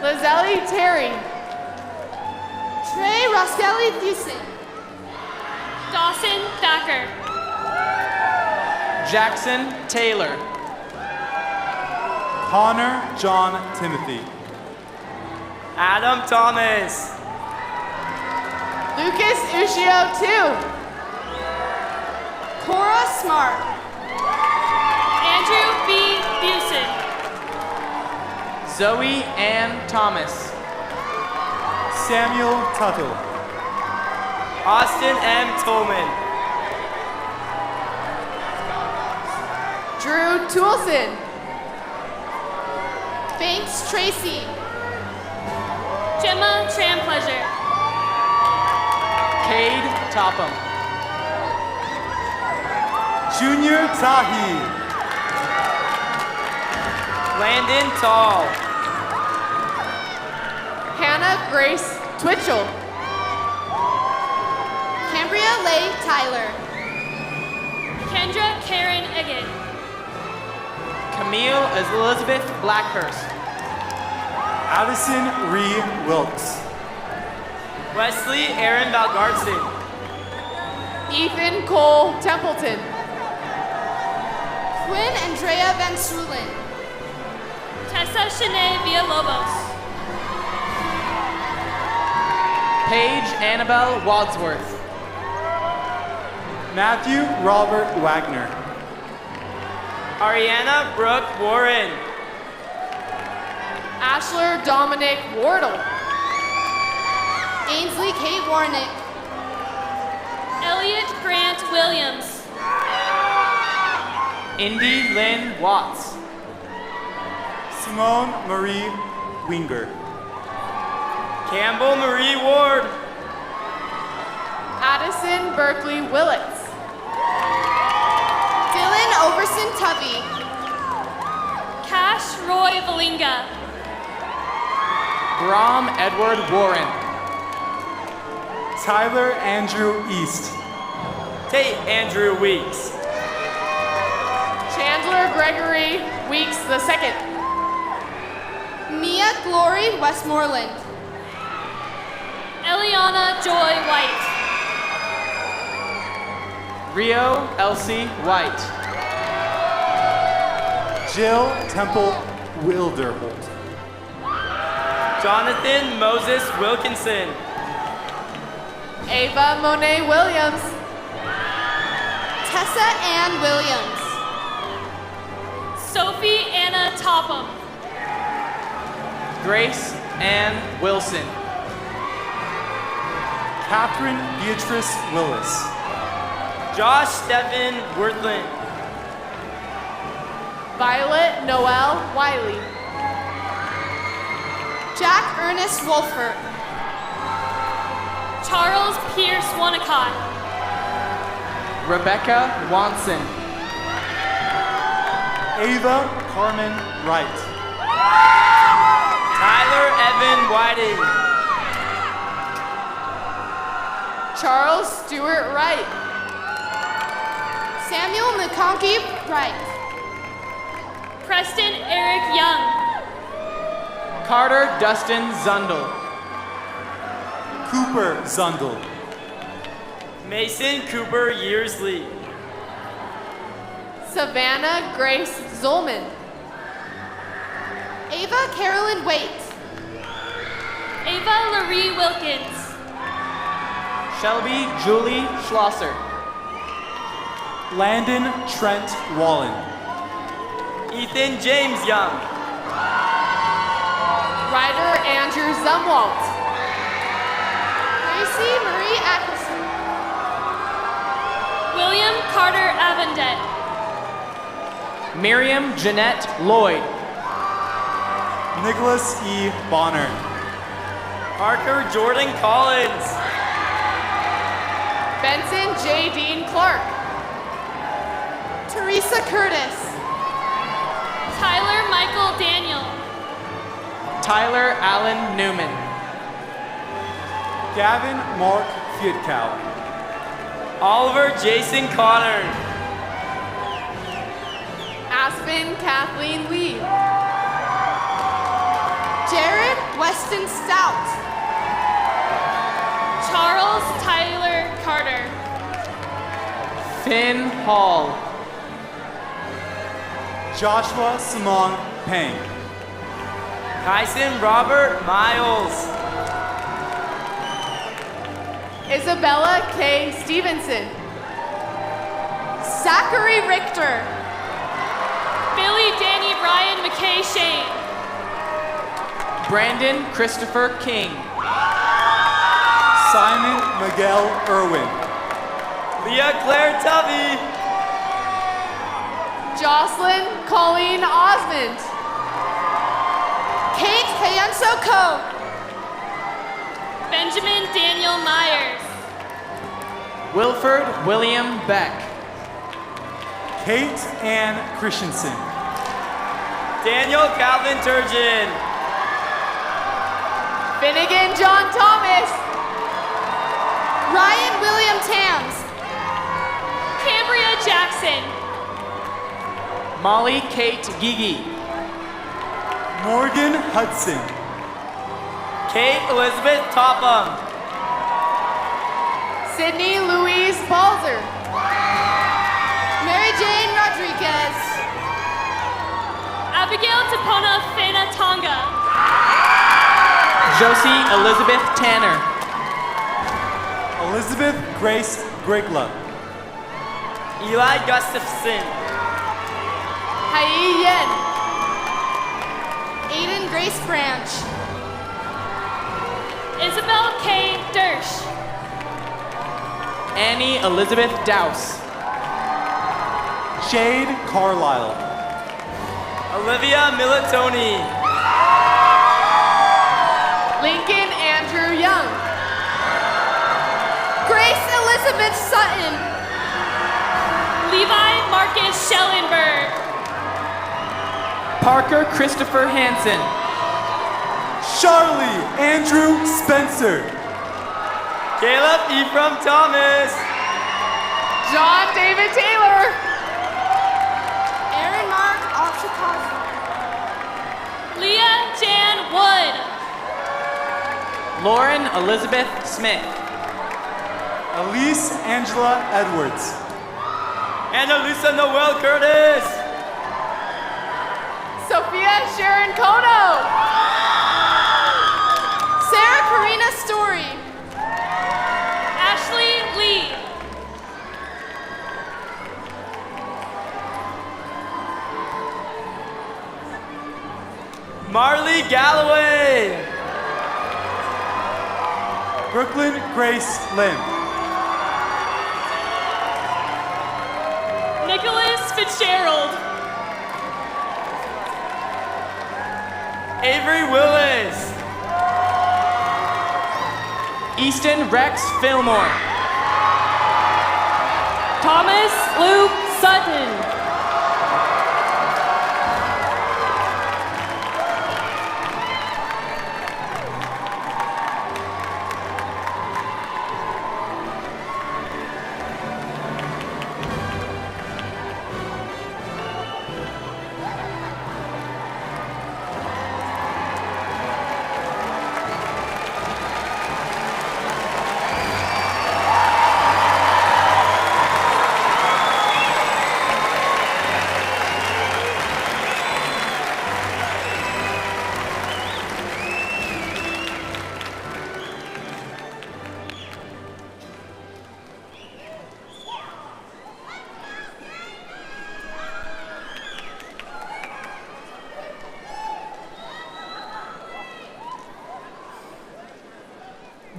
Lizelle Terry. Trey Roskelly Thiessen. Dawson Thacker. Jackson Taylor. Connor John Timothy. Adam Thomas. Lucas Ushio II. Cora Smart. Andrew B. Busen. Zoe Ann Thomas. Samuel Tuttle. Austin M. Tolman. Drew Toulson. Banks Tracy. Gemma Trampleasure. Cade Topham. Junior Tahi. Landon Tall. Hannah Grace Twitchell. Cambria Leigh Tyler. Kendra Karen Egan. Camille Elizabeth Blackhurst. Addison Ree Wilkes. Wesley Aaron Valgarson. Ethan Cole Templeton. Quinn Andrea Van Strulen. Tessa Shanae Villalobos. Paige Annabelle Wadsworth. Matthew Robert Wagner. Ariana Brooke Warren. Ashler Dominic Wardle. Ainsley Kate Warnick. Elliot Grant Williams. Indy Lynn Watts. Simone Marie Winger. Campbell Marie Ward. Addison Berkeley Willits. Dylan Overson Tubby. Cash Roy Valinga. Brom Edward Warren. Tyler Andrew East. Tate Andrew Weeks. Chandler Gregory Weeks II. Mia Glory Westmoreland. Eliana Joy White. Rio Elsie White. Jill Temple Wilderholt. Jonathan Moses Wilkinson. Ava Monet Williams. Tessa Ann Williams. Sophie Anna Topham. Grace Ann Wilson. Catherine Beatrice Willis. Josh Stephen Worthland. Violet Noel Wiley. Jack Ernest Wolfert. Charles Pierce Wanacott. Rebecca Wanson. Ava Carmen Wright. Tyler Evan Whiting. Charles Stewart Wright. Samuel McConkey Wright. Preston Eric Young. Carter Dustin Zundel. Cooper Zundel. Mason Cooper Yearsley. Savannah Grace Zolman. Ava Carolyn Waite. Ava Larie Wilkins. Shelby Julie Schlosser. Landon Trent Wallen. Ethan James Young. Ryder Andrew Zumwalt. Gracie Marie Atkinson. William Carter Avendet. Miriam Jeanette Lloyd. Nicholas E. Bonner. Parker Jordan Collins. Benson J. Dean Clark. Teresa Curtis. Tyler Michael Daniel. Tyler Allen Newman. Gavin Mark Fiatkow. Oliver Jason Connor. Aspen Kathleen Lee. Jared Weston Stout. Charles Tyler Carter. Finn Hall. Joshua Simon Pang. Tyson Robert Miles. Isabella K. Stevenson. Zachary Richter. Billy Danny Ryan McKay Shane. Brandon Christopher King. Simon Miguel Irwin. Leah Claire Tubby. Jocelyn Colleen Osmond. Kate Hayenso Ko. Benjamin Daniel Myers. Wilford William Beck. Kate Ann Christensen. Daniel Calvin Turgeon. Finnegan John Thomas. Ryan William Tams. Cambria Jackson. Molly Kate Gigi. Morgan Hudson. Kate Elizabeth Topham. Sydney Louise Balzer. Mary Jane Rodriguez. Abigail Tapona Fena Tonga. Josie Elizabeth Tanner. Elizabeth Grace Grigla. Eli Gustafson. Hai Yen. Aiden Grace Branch. Isabel K. Dersh. Annie Elizabeth Douse. Jade Carlisle. Olivia Militoni. Lincoln Andrew Young. Grace Elizabeth Sutton. Levi Marcus Schellenberg. Parker Christopher Hansen. Charlie Andrew Spencer. Caleb Ephraim Thomas. John David Taylor. Aaron Mark Oshikosh. Leah Jan Wood. Lauren Elizabeth Smith. Elise Angela Edwards. And Alyssa Noel Curtis. Sophia Sharon Kono. Sarah Karina Story. Ashley Lee. Marley Galloway. Brooklyn Grace Lim. Nicholas Fitzgerald. Avery Willis. Easton Rex Fillmore. Thomas Luke Sutton.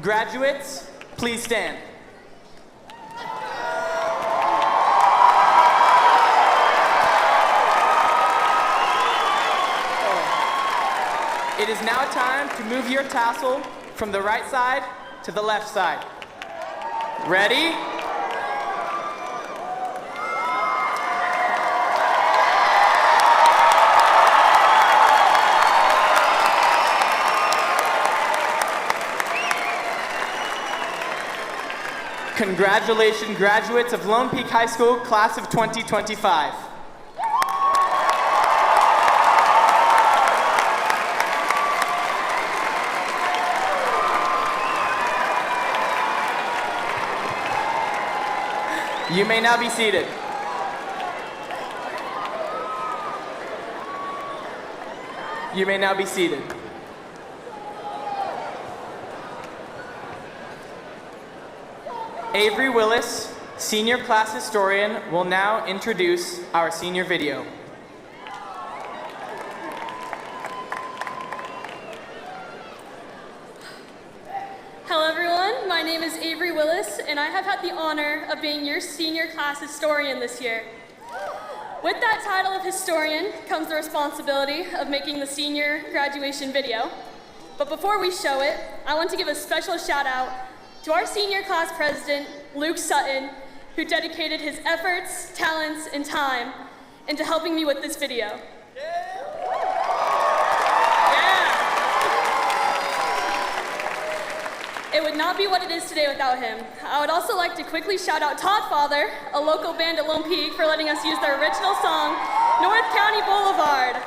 Graduates, please stand. It is now time to move your tassel from the right side to the left side. Ready? Congratulations, graduates of Lone Peak High School, class of 2025. You may now be seated. You may now be seated. Avery Willis, senior class historian, will now introduce our senior video. Hello everyone, my name is Avery Willis and I have had the honor of being your senior class historian this year. With that title of historian comes the responsibility of making the senior graduation video. But before we show it, I want to give a special shout out to our senior class president, Luke Sutton, who dedicated his efforts, talents, and time into helping me with this video. It would not be what it is today without him. I would also like to quickly shout out Todd Father, a local band at Lone Peak, for letting us use their original song, North County Boulevard.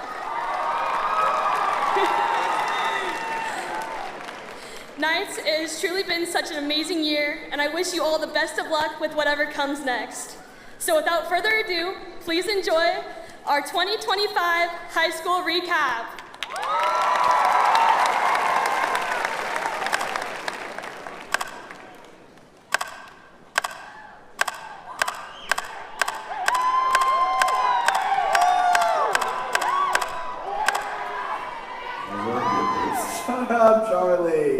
Knights, it has truly been such an amazing year, and I wish you all the best of luck with whatever comes next. So without further ado, please enjoy our 2025 high school recap. Shut up, Charlie.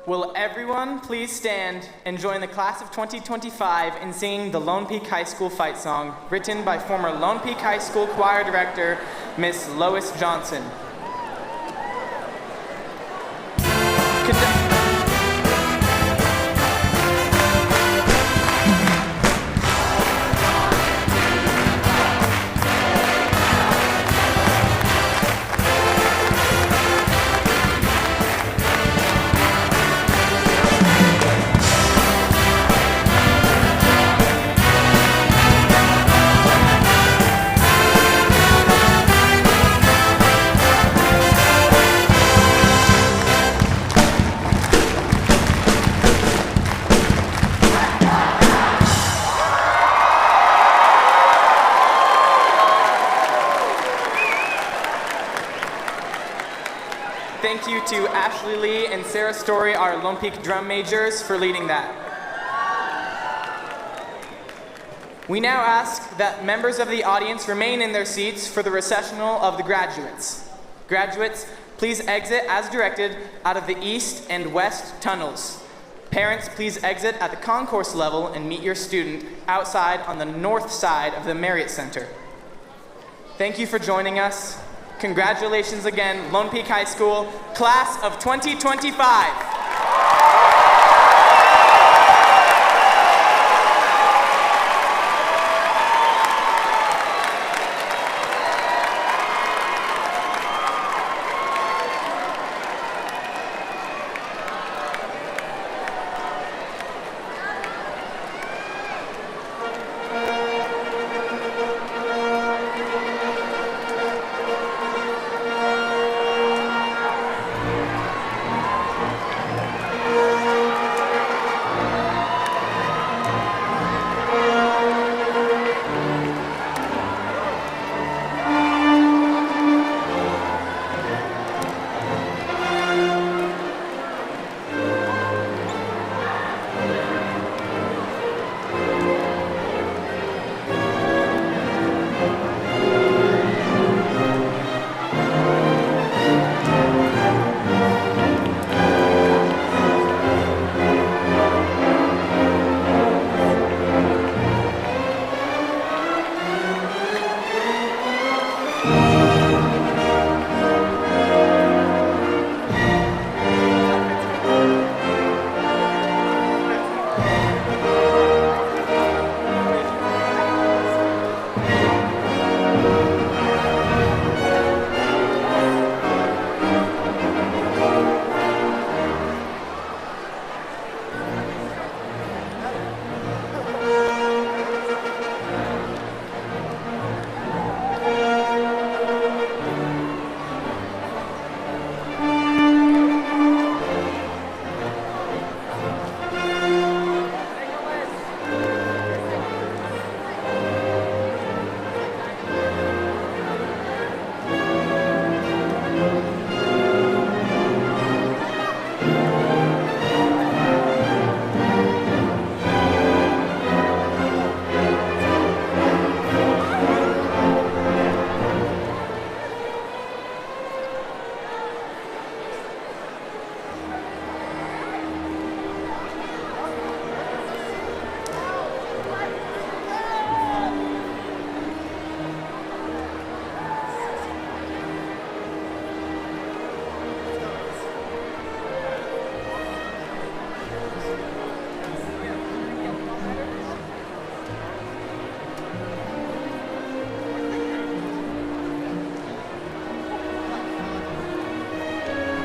Will everyone please stand and join the class of 2025 in singing the Lone Peak High School fight song, written by former Lone Peak High School choir director, Miss Lois Johnson. Thank you to Ashley Lee and Sarah Story, our Lone Peak drum majors, for leading that. We now ask that members of the audience remain in their seats for the recessional of the graduates. Graduates, please exit as directed out of the east and west tunnels. Parents, please exit at the concourse level and meet your student outside on the north side of the MARRIOTT Center. Thank you for joining us. Congratulations again, Lone Peak High School, class of 2025.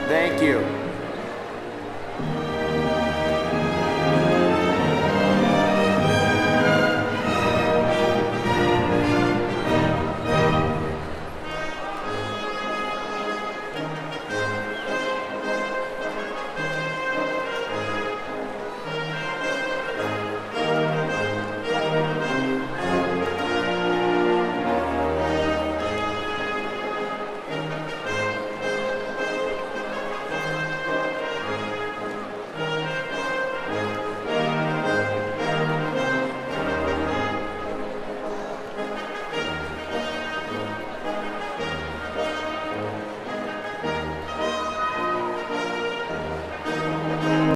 Thank you.